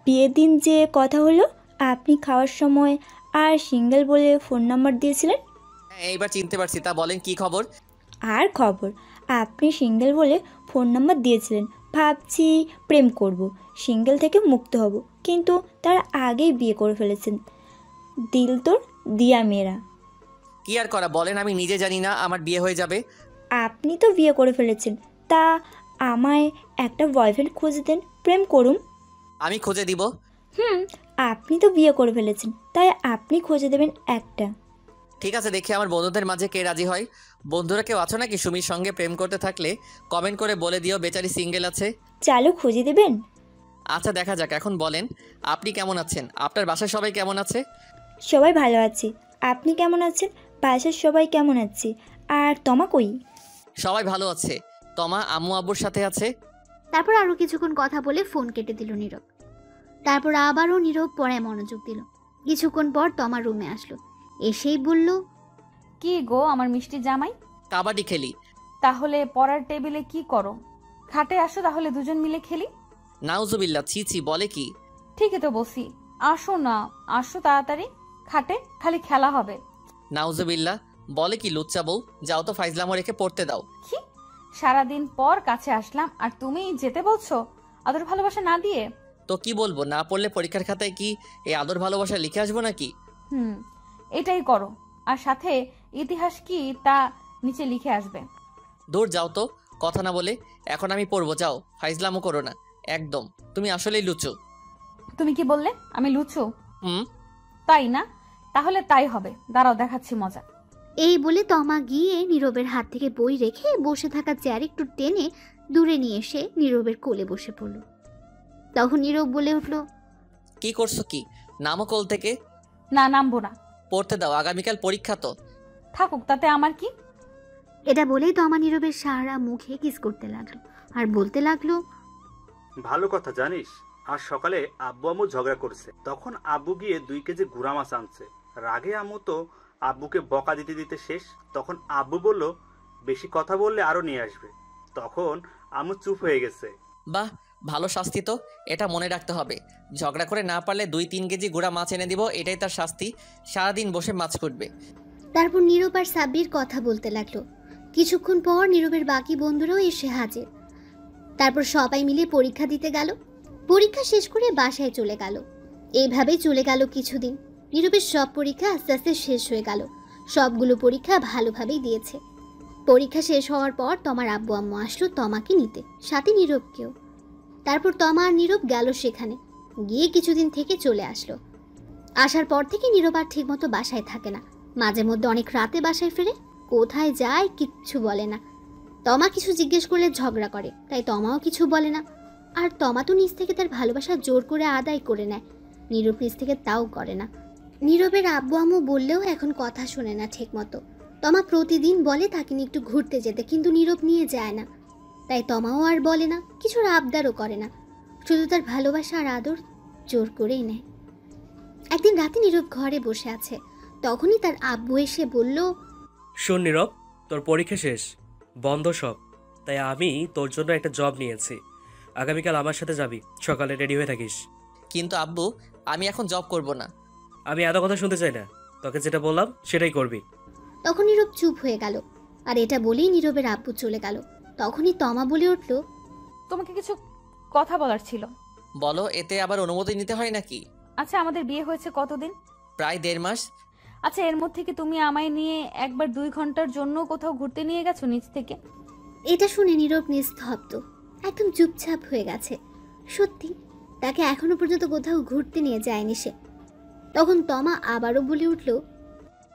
বিয়ের দিন যে কথা হলো, আপনি খাওয়ার সময় আর সিঙ্গেল বলে ফোন নাম্বার দিয়েছিলেন। হ্যাঁ, এইবার চিনতে পারছি। তা বলেন কি খবর? আর খবর, আপনি সিঙ্গেল বলে ফোন নাম্বার দিয়েছিলেন। ভাবছি প্রেম করব, সিঙ্গেল থেকে মুক্ত হব, কিন্তু তার আগেই বিয়ে করে ফেলেছেন। দিল তোর দিয়া মেরা। কি আর করা বলেন, আমি নিজে জানি না আমার বিয়ে হয়ে যাবে। আপনি তো বিয়ে করে ফেলেছেন, তা আমায় একটা বয়ফ্রেন্ড খুঁজে দেন, প্রেম করুম। আমি খুঁজে দিব। আপনি তো বিয়ে করে ফেলেছেন, তাই আপনি খুঁজে দেবেন একটা। ঠিক আছে, দেখি আমার বন্ধুদের মাঝে কে রাজি হয়। বন্ধুরা কেউ আছো নাকি সুমির সঙ্গে প্রেম করতে? থাকলে কমেন্ট করে বলে দিও, বেচারি সিঙ্গেল আছে। চালু খুঁজে দেবেন। আচ্ছা, দেখা যাক। এখন বলেন আপনি কেমন আছেন? আপনার বাসায় সবাই কেমন আছে? সবাই ভালো আছি। আপনি কেমন আছেন? বাসার সবাই কেমন আছে? আর তমা কই? সবাই ভালো আছে। তমা আম্মু আব্বুর সাথে আছে। তারপর আরো কিছুক্ষণ কথা বলে ফোন কেটে দিল নীরব। তারপর আবারও নীরব পড়ায় মনোযোগ দিল। কিছুক্ষণ পর তমা রুমে আসলো। এসেই বলল, কি গো আমার মিষ্টি জামাই? কাবাডি খেলি। তাহলে পড়ার টেবিলে কি করো? খাটে আসো, তাহলে দুজন মিলে খেলি। নাউজুবিল্লাহ, ছি ছি, বলে কি? ঠিকই তো বসি, আসো না, আসো তাড়াতাড়ি। খাটে খালি খেলা হবে। নাউজুবিল্লাহ, বলে কি লুচ্চা বউ? যাও তো ফাইজলামো রেখে পড়তে দাও। কি সারাদিন পর কাছে আসলাম আর তুমি যেতে বলছো আদর ভালোবাসা না দিয়ে? তো কি বলবো, না পড়লে পরীক্ষার খাতায় কি এই আদর ভালোবাসা লিখে আসবো নাকি? এটাই করো, আর সাথে ইতিহাস কি তা নিচে লিখে আসবে। দূর যাও তো, কথা না বলে। এখন আমি পড়বো, যাও, ফাইজলামো করো না একদম। তুমি আসলেই লুচু। তুমি কি বললে আমি লুচু? হুম, তাই না? তাহলে তাই হবে, দাঁড়াও দেখাচ্ছি মজা। এই বলে তমা গিয়ে নীরবের হাত থেকে বই রেখে বসে থাকা চেয়ার একটু টেনে দূরে নিয়ে এসে নীরবের কোলে বসে পড়ল। তখন নীরব বলে উঠল, কি করছো কি? নামো কোল থেকে। না, নামবো না। পড়তে দাও, আগামীকাল পরীক্ষা তো। থাকুক, তাতে আমার কি? এটা বলেই তমা নীরবের সারা মুখে কিস করতে লাগলো আর বলতে লাগলো, ভালো কথা জানিস, আজ সকালে আব্বু আম্মু ঝগড়া করছে। তখন আব্বু গিয়ে 2 কেজি গুড়া মাছ আনছে। রাগে আম্মু তো আব্বুকে বকা দিতে দিতে শেষ। তখন আব্বু বলল, বেশি কথা বললে আরো নিয়ে আসবে। তখন আম্মু চুপ হয়ে গেছে। বাহ, ভালো শাস্তি তো, এটা মনে রাখতে হবে। ঝগড়া করে না পারলে 2-3 কেজি গুড়া মাছ এনে দিব, এটাই তার শাস্তি। সারাদিন বসে মাছ করবে। তারপর নীরব আর সাব্বির কথা বলতে লাগলো। কিছুক্ষণ পর নীরবের বাকি বন্ধুরাও এসে হাজির। তারপর সবাই মিলে পরীক্ষা দিতে গেল। পরীক্ষা শেষ করে বাসায় চলে গেল। এইভাবেই চলে গেল কিছুদিন। নীরবের সব পরীক্ষা আস্তে আস্তে শেষ হয়ে গেল। সবগুলো পরীক্ষা ভালোভাবেই দিয়েছে। পরীক্ষা শেষ হওয়ার পর তমার আব্বু আম্মু আসলো তমাকে নিতে, সাথে নীরবকেও। তারপর তমা আর নীরব গেল সেখানে। গিয়ে কিছুদিন থেকে চলে আসলো। আসার পর থেকে নীরব আর ঠিকমতো বাসায় থাকে না। মাঝে মধ্যে অনেক রাতে বাসায় ফেরে। কোথায় যায় কিচ্ছু বলে না। তমা কিছু জিজ্ঞেস করলে ঝগড়া করে, তাই তমাও কিছু বলে না। আর তমা তো নিজ থেকে তার ভালোবাসা জোর করে আদায় করে নেয়, নীরব নিজ থেকে তাও করে না। নীরবের আব্বু আম্মু বললেও এখন কথা শোনে না ঠিক মতো। তমা প্রতিদিন বলে তাকে নিয়ে একটু ঘুরতে যেতে, কিন্তু নীরব নিয়ে যায় না। তাই তমাও আর বলে না, কিছুর আবদারও করে না, শুধু তার ভালোবাসা আর আদর জোর করেই নেয়। একদিন রাতে নীরব ঘরে বসে আছে, তখনই তার আব্বু এসে বলল, শোন নীরব, তোর পরীক্ষা শেষ, বন্ধ সব, তাই আমি তোর জন্য একটা জব নিয়েছি। আগামীকাল আমার সাথে যাবি, সকালে রেডি হয়ে থাকিস। কিন্তু আব্বু, আমি এখন জব করব না। আমি এত কথা শুনতে চাই না, তোকে যেটা বললাম সেটাই করবি। তখন নীরব চুপ হয়ে গেল। আর এটা বলেই নীরবের আব্বু চলে গেল। তখনই তমা বলে উঠল, তোমাকে কিছু কথা বলার ছিল। বলো, এতে আবার অনুমতি নিতে হয় নাকি? আচ্ছা, আমাদের বিয়ে হয়েছে কতদিন? প্রায় 1.5 মাস। আচ্ছা, এর মধ্যে কি তুমি আমায় নিয়ে একবার 2 ঘন্টার জন্য কোথাও ঘুরতে নিয়ে গেছো নিজ থেকে? এটা শুনে নীরব নিস্তব্ধ, একদম চুপচাপ হয়ে গেছে। সত্যি তাকে এখনো পর্যন্ত কোথাও ঘুরতে নিয়ে যায়নি সে। তখন তমা আবারও বলে উঠল,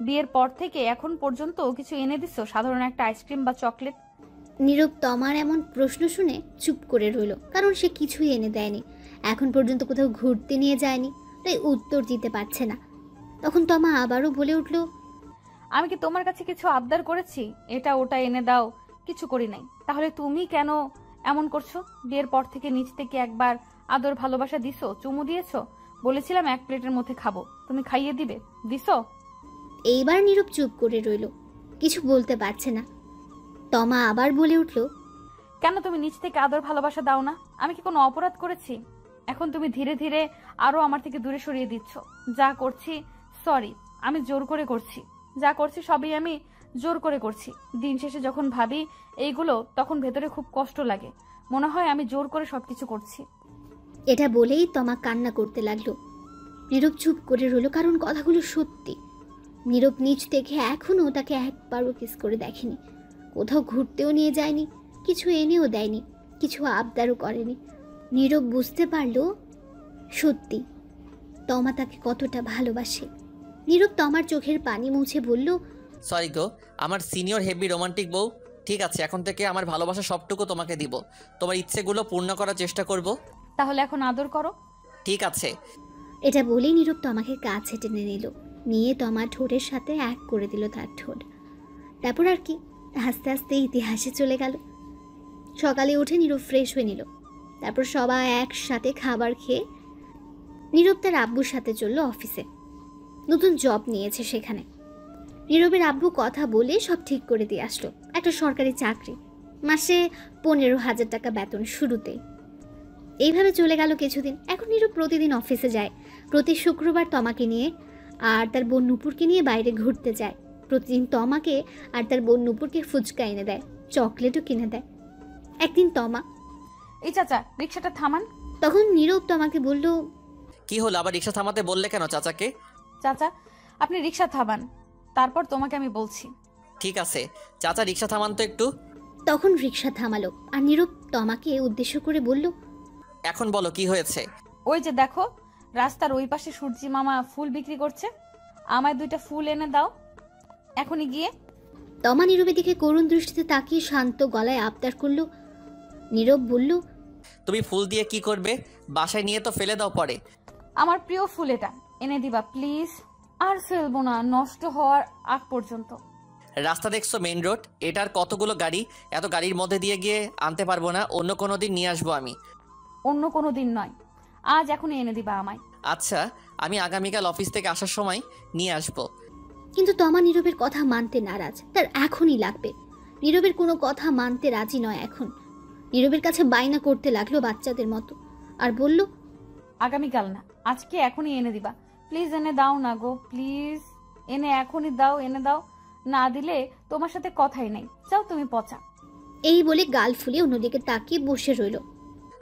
বিয়ের পর থেকে এখন পর্যন্ত কিছু এনে দিছো? সাধারণ একটা আইসক্রিম বা চকলেট? নীরব তমার এমন প্রশ্ন শুনে চুপ করে রইল, কারণ সে কিছুই এনে দেয়নি, এখন পর্যন্ত কোথাও ঘুরতে নিয়ে যায়নি, তাই উত্তর দিতে পারছে না। তখন তমা আবারও বলে উঠল, আমি কি তোমার কাছে কিছু আবদার করেছি? এটা ওটা এনে দাও, কিছু করি নাই। তাহলে তুমি কেন এমন করছো? বিয়ের পর থেকে নিজ থেকে একবার আদর ভালোবাসা দিছো, চুমু দিয়েছো, বলেছিলাম 1 প্লেটের মধ্যে খাবো, তুমি খাইয়ে দিবে, দিছো? এইবার নীরব চুপ করে রইল, কিছু বলতে পারছে না। তমা আবার বলে উঠল, কেন তুমি নিজ থেকে আদর ভালোবাসা দাও না? আমি কি কোনো অপরাধ করেছি? এখন তুমি ধীরে ধীরে আরো আমার থেকে দূরে সরিয়ে দিচ্ছ। যা করছি, সরি, আমি জোর করে করছি। যা করছি সবই আমি জোর করে করছি। দিন শেষে যখন ভাবি এইগুলো, তখন ভেতরে খুব কষ্ট লাগে, মনে হয় আমি জোর করে সবকিছু করছি। এটা বলেই তমা কান্না করতে লাগলো। নীরব চুপ করে রইল, কারণ কথাগুলো সত্যি। নীরব নিজ থেকে এখনও তাকে একবারও কিস করে দেখেনি, কোথাও ঘুরতেও নিয়ে যায়নি, কিছু এনেও দেয়নি, কিছু আবদারও করেনি। নীরব বুঝতে পারল সত্যি তমা তাকে কতটা ভালোবাসে। নীরব তমার চোখের পানি মুছে বলল, সরি গো, আমার সিনিয়র হেভি রোমান্টিক বউ। ঠিক আছে, এখন থেকে আমার ভালোবাসা সবটুকু তোমাকে দিব, তোমার ইচ্ছেগুলো পূর্ণ করার চেষ্টা করব। তাহলে এখন আদর করো। ঠিক আছে। এটা বলেই নীরব তমাকে কাছে টেনে নিল, নিয়ে তমা ঠোঁটের সাথে এক করে দিল তার ঠোঁট। তারপর আর কি, আস্তে আস্তে ইতিহাসে চলে গেল। সকালে উঠে নীরব ফ্রেশ হয়ে নিল, তারপর সবাই একসাথে খাবার খেয়ে নীরব তার আব্বুর সাথে চলল অফিসে। নতুন জব নিয়েছে সেখানে। নীরবের আব্বু কথা বলে সব ঠিক করে দিয়ে আসলো, একটা সরকারি চাকরি, মাসে 15,000 টাকা বেতন শুরুতেই। এইভাবে চলে গেল কিছুদিন। এখন নীরব প্রতিদিন অফিসে যায়, প্রতি শুক্রবার তমাকে নিয়ে আর তার বোন নূপুরকে নিয়ে বাইরে ঘুরতে যায়। প্রতিদিন তমাকে আর তার বোন নূপুরকে ফুচকা এনে দেয়, চকলেটও কিনে দেয়। একদিন তমা, এই চাচা রিক্সাটা থামান। তখন নীরব তমাকে বলল, কি হলো, আবার রিক্সা থামাতে বললে কেন চাচাকে? চাচা, আপনি রিক্সা থামান, তারপর তোমাকে আমি বলছি। ঠিক আছে চাচা, রিক্সা থামান তো একটু। তখন রিক্সা থামালো আর নীরব তমাকে উদ্দেশ্য করে বলল, এখন বলো কি হয়েছে? ওই যে দেখো, রাস্তার ওই পাশে সূর্যি মামা ফুল বিক্রি করছে, আমায় 2টা ফুল এনে দাও এখনই গিয়ে। তমা নীরবের দিকে করুণ দৃষ্টিতে তাকিয়ে শান্ত গলায় আবদার করলো। নীরব বলল, তুমি ফুল দিয়ে কি করবে? বাসায় নিয়ে তো ফেলে দাও পরে। আমার প্রিয় ফুল, এটা এনে দিবা প্লিজ। আর ফেলবো না নষ্ট হওয়ার আগ পর্যন্ত। রাস্তা দেখছো, মেইন রোড, এটার কতগুলো গাড়ি, এত গাড়ির মধ্যে দিয়ে গিয়ে আনতে পারবো না, অন্য কোনো দিন নিয়ে আসবো আমি। অন্য কোনো দিন নয়, আজ এখনই এনে দিবা আমায়। আচ্ছা, আমি আগামীকাল অফিস থেকে আসার সময় নিয়ে আসবো। কিন্তু তমা নীরবের কথা মানতে নারাজ, তার এখনই লাগবে। নীরবের কোনো কথা মানতে রাজি নয় এখন। নীরবের কাছে বায়না করতে লাগলো বাচ্চাদের মতো, আর বলল, আগামীকাল না, আজকে এখনই এনে দিবা প্লিজ। এনে দাও না গো, প্লিজ এনে এখনই দাও, এনে দাও, না দিলে তোমার সাথে কথাই নেই, যাও তুমি পচা। এই বলে গাল ফুলিয়ে অন্যদিকে তাকিয়ে বসে রইল।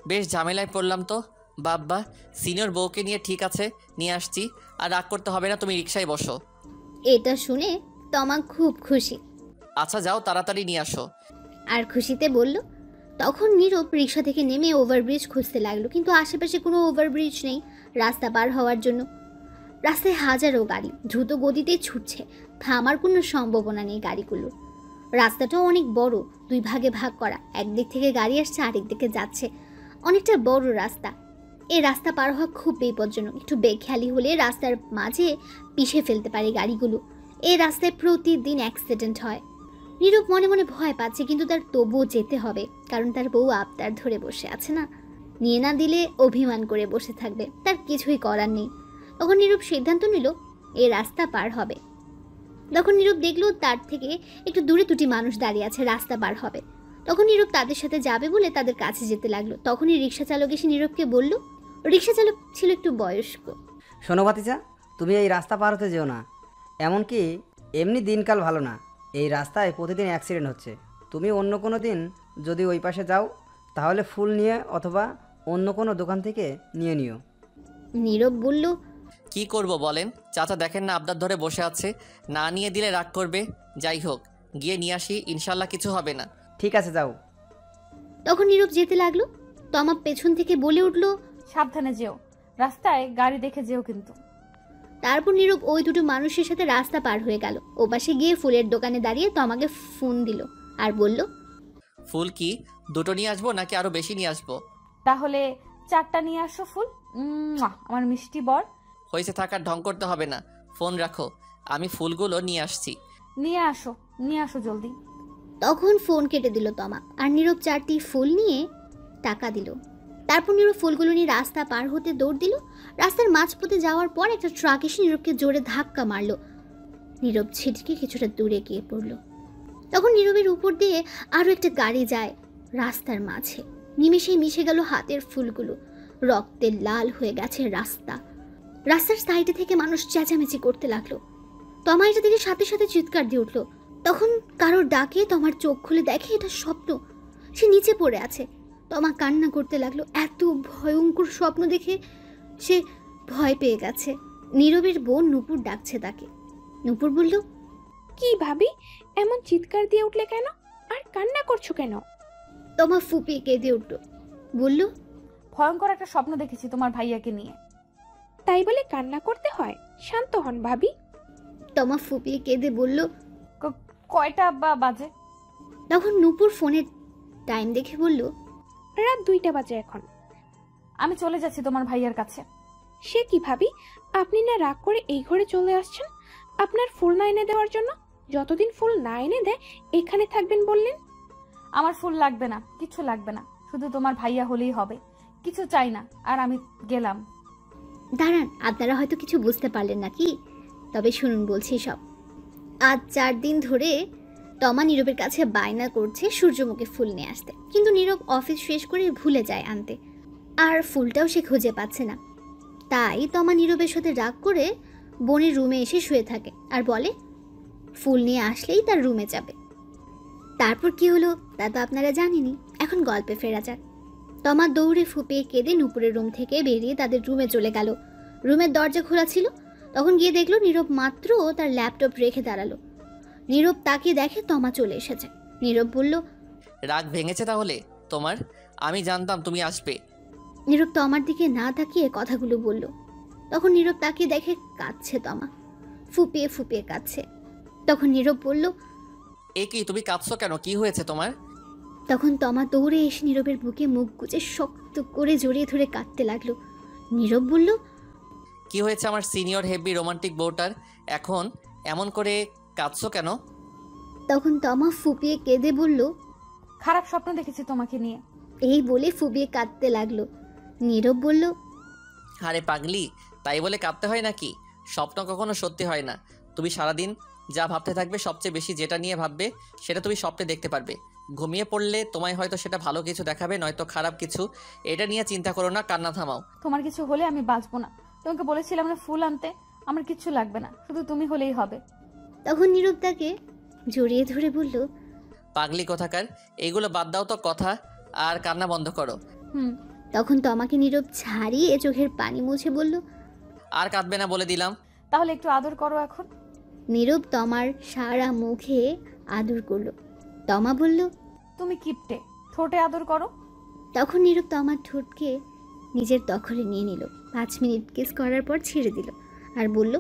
বেশ ঝামেলায় পড়লাম তো। বাব্বা, সিনিয়র বউকে নিয়ে ঠিক আছে, নিয়ে আসছি, আর রাগ করতে হবে না, তুমি রিক্সায় বসো। এটা শুনে তমা খুব খুশি। আচ্ছা যাও, তাড়াতাড়ি নিয়ে আসো। আর খুশিতে বলল। তখন নীরব রিক্সা থেকে নেমে ওভারব্রিজ খুঁজতে লাগলো, কিন্তু আশেপাশে কোনো ওভারব্রিজ নেই রাস্তা পার হওয়ার জন্য। রাস্তায় হাজারো গাড়ি দ্রুত গতিতে ছুটছে, থামার কোনো সম্ভাবনা নেই গাড়িগুলোর। রাস্তাটাও অনেক বড়, 2 ভাগে ভাগ করা। একদিক থেকে গাড়ি আসছে, আরেক দিকে যাচ্ছে। অনেকটা বড় রাস্তা। এই রাস্তা পার হওয়া খুব বিপজ্জনক। একটু বেখেয়ালি হলে রাস্তার মাঝে পিষে ফেলতে পারে গাড়িগুলো। এই রাস্তায় প্রতিদিন অ্যাক্সিডেন্ট হয়। নীরব মনে মনে ভয় পাচ্ছে, কিন্তু তার তবুও যেতে হবে, কারণ তার বউ আবদার ধরে বসে আছে না। নিয়ে না দিলে অভিমান করে বসে থাকবে, তার কিছুই করার নেই। তখন নীরব সিদ্ধান্ত নিল এই রাস্তা পার হবে। তখন নীরব দেখলো তার থেকে একটু দূরে 2টি মানুষ দাঁড়িয়ে আছে, রাস্তা পার হবে। তখন নীরব তাদের সাথে যাবে বলে তাদের কাছে যেতে লাগলো। তখনই রিক্সা চালক এসে নীরবকে বলল, রিক্সা চালক ছিল একটু বয়স্ক। শোনো ভাতিজা, তুমি এই রাস্তা পার হতে যেও না। এমনকি এমনি দিনকাল ভালো না, এই রাস্তায় প্রতিদিন অ্যাক্সিডেন্ট হচ্ছে। তুমি অন্য কোনো দিন যদি ওই পাশে যাও তাহলে ফুল নিয়ে অথবা অন্য কোনো দোকান থেকে নিয়ে নিও। নীরব বলল, কি করব বলেন? চাচা দেখেন না আবদার ধরে বসে আছে, না নিয়ে দিলে রাগ করবে। যাই হোক, গিয়ে নিয়ে আসি, ইনশাল্লাহ কিছু হবে না। ঠিক আছে, যাও। তখন নীরব যেতে লাগলো। তমা পেছন থেকে বলে উঠল, সাবধানে যেও, রাস্তায় গাড়ি দেখে যেও কিন্তু। তারপর নীরব ওই 2টো মানুষের সাথে রাস্তা পার হয়ে গেল। ওপাশে গিয়ে ফুলের দোকানে দাঁড়িয়ে তমাকে ফোন দিল আর বলল, ফুল কি 2টো নিয়ে আসবো নাকি আরো বেশি নিয়ে আসবো? তাহলে 4টা নিয়ে আসো ফুল। আমার মিষ্টি বর। হয়েছে, থাকার ঢং করতে হবে না, ফোন রাখো, আমি ফুলগুলো নিয়ে আসছি। নিয়ে আসো জলদি। তখন ফোন কেটে দিল তমা, আর নীরব 4টি ফুল নিয়ে টাকা দিল। তারপর নীরব ফুলগুলো নিয়ে রাস্তা পার হতে দৌড় দিল। রাস্তার মাঝপথে যাওয়ার পর একটা ট্রাক এসে নীরবকে জোরে ধাক্কা মারল। নীরব ছিটকে কিছুটা দূরে গিয়ে পড়ল। তখন নীরবের উপর দিয়ে আরও একটা গাড়ি যায় রাস্তার মাঝে। নিমেষেই মিশে গেল হাতের ফুলগুলো, রক্তে লাল হয়ে গেছে রাস্তার সাইডে থেকে মানুষ চেঁচামেচি করতে লাগলো। তমা এটা দেখে সাথে সাথে চিৎকার দিয়ে উঠল। তখন কারোর ডাকে তমার চোখ খুলে দেখে এটা স্বপ্ন, সে নিচে পড়ে আছে। তমা কান্না করতে লাগলো। এত ভয়ঙ্কর স্বপ্ন দেখে সে ভয় পেয়ে গেছে। নীরবের বোন নূপুর ডাকছে তাকে। নূপুর বলল, কি ভাবি, এমন চিৎকার দিয়ে উঠলে কেন আর কান্না করছো কেন? তমা ফুপিয়ে কেঁদে উঠল, বলল, ভয়ঙ্কর একটা স্বপ্ন দেখেছি তোমার ভাইয়াকে নিয়ে। তাই বলে কান্না করতে হয়? শান্ত হন ভাবি। তমা ফুপিয়ে কেঁদে বলল, কয়টা বাজে? তখন নূপুর ফোনের টাইম দেখে বলল, রাত 2টা বাজে এখন। আমি চলে যাচ্ছি তোমার ভাইয়ার কাছে। সে কি ভাবি, আপনি না রাগ করে এই ঘরে চলে আসছেন আপনার ফুল না এনে দেওয়ার জন্য? যতদিন ফুল না এনে দেয় এখানে থাকবেন বললেন। আমার ফুল লাগবে না, কিছু লাগবে না, শুধু তোমার ভাইয়া হলেই হবে, কিছু চাই না। আর আমি গেলাম। দাঁড়ান, আপনারা হয়তো কিছু বুঝতে পারলেন না কি? তবে শুনুন, বলছি সব। আজ 4 দিন ধরে তমা নীরবের কাছে বায়না করছে সূর্যমুখী ফুল নিয়ে আসতে, কিন্তু নীরব অফিস শেষ করে ভুলে যায় আনতে, আর ফুলটাও সে খুঁজে পাচ্ছে না। তাই তমা নীরবের সাথে রাগ করে বোনের রুমে এসে শুয়ে থাকে আর বলে ফুল নিয়ে আসলেই তার রুমে যাবে। তারপর কি হলো তা তো আপনারা জানেনই। এখন গল্পে ফেরা যাক। তমা দৌড়ে ফুপিয়ে কেঁদে নূপুরের রুম থেকে বেরিয়ে তাদের রুমে চলে গেল। রুমের দরজা খোলা ছিল। তখন গিয়ে দেখলো নীরব মাত্র তার ল্যাপটপ রেখে দাঁড়ালো। নীরব তাকে দেখে তমা চলে এসেছে। নীরব বলল, রাগ ভেঙেছে তাহলে তোমার? আমি জানতাম তুমি আসবে। নীরব তমার দিকে না তাকিয়ে কথাগুলো বলল। তখন নীরব তাকে দেখে কাঁদছে তমা, ফুপিয়ে ফুপিয়ে কাঁদছে। তখন নীরব বলল, এ কি, তুমি কাঁদছো কেন? কি হয়েছে তোমার? তখন তমা দৌড়ে এসে নীরবের বুকে মুখ গুজে শক্ত করে জড়িয়ে ধরে কাঁদতে লাগলো। নীরব বলল, কি হয়েছে আমার সিনিয়র হেভি রোমান্টিক বউটার? এখন এমন করে কাঁদছো কেন? তখন তমা ফুপিয়ে কেঁদে বলল, খারাপ স্বপ্ন দেখেছি তোমাকে নিয়ে। এই বলে ফুপিয়ে কাঁদতে লাগলো। নীরব বলল, আরে পাগলি, তাই বলে কাঁদতে হয় নাকি? স্বপ্ন কখনো সত্যি হয় না। তুমি সারাদিন যা ভাবতে থাকবে, সবচেয়ে বেশি যেটা নিয়ে ভাববে সেটা তুমি স্বপ্নে দেখতে পারবে। ঘুমিয়ে পড়লে তোমায় হয়তো সেটা ভালো কিছু দেখাবে, নয়তো খারাপ কিছু। এটা নিয়ে চিন্তা করো না, কান্না থামাও। তোমার কিছু হলে আমি বাঁচবো না। তোমাকে বলেছিলাম না ফুল আনতে। আমার কিছু লাগবে না, শুধু তুমি হলেই হবে। তখন নীরব তাকে জড়িয়ে ধরে বলল, পাগলি কোথাকার, এইগুলো বাদ দাও তো কথা, আর কান্না বন্ধ করো। তখন তমাকে নীরব ছাড়িয়ে চোখের পানি মুছে বলল, আর কাঁদবে না বলে দিলাম। তাহলে একটু আদর করো এখন। নীরব তমার সারা মুখে আদর করলো। তমা বলল, তুমি কিপটে, ঠোঁটে আদর করো। তখন নীরব তমার ঠোঁটকে নিজের দখলে নিয়ে নিল। 5 মিনিট কিস করার পর ছেড়ে দিল আর বলল,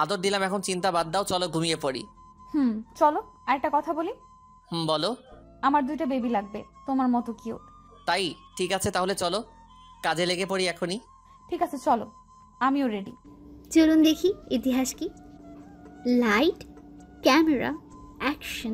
আদর দিলাম, এখন চিন্তা বাদ দাও, চলো ঘুমিয়ে পড়ি। চলো। আরেকটা কথা বলি, বলো। আমার 2টা বেবি লাগবে, তোমার মতো কিউট। তাই ঠিক আছে, তাহলে চলো কাজে লেগে পড়ি এখনই। ঠিক আছে চলো, আমিও রেডি। চলুন দেখি ইতিহাস কি। Light, camera, action.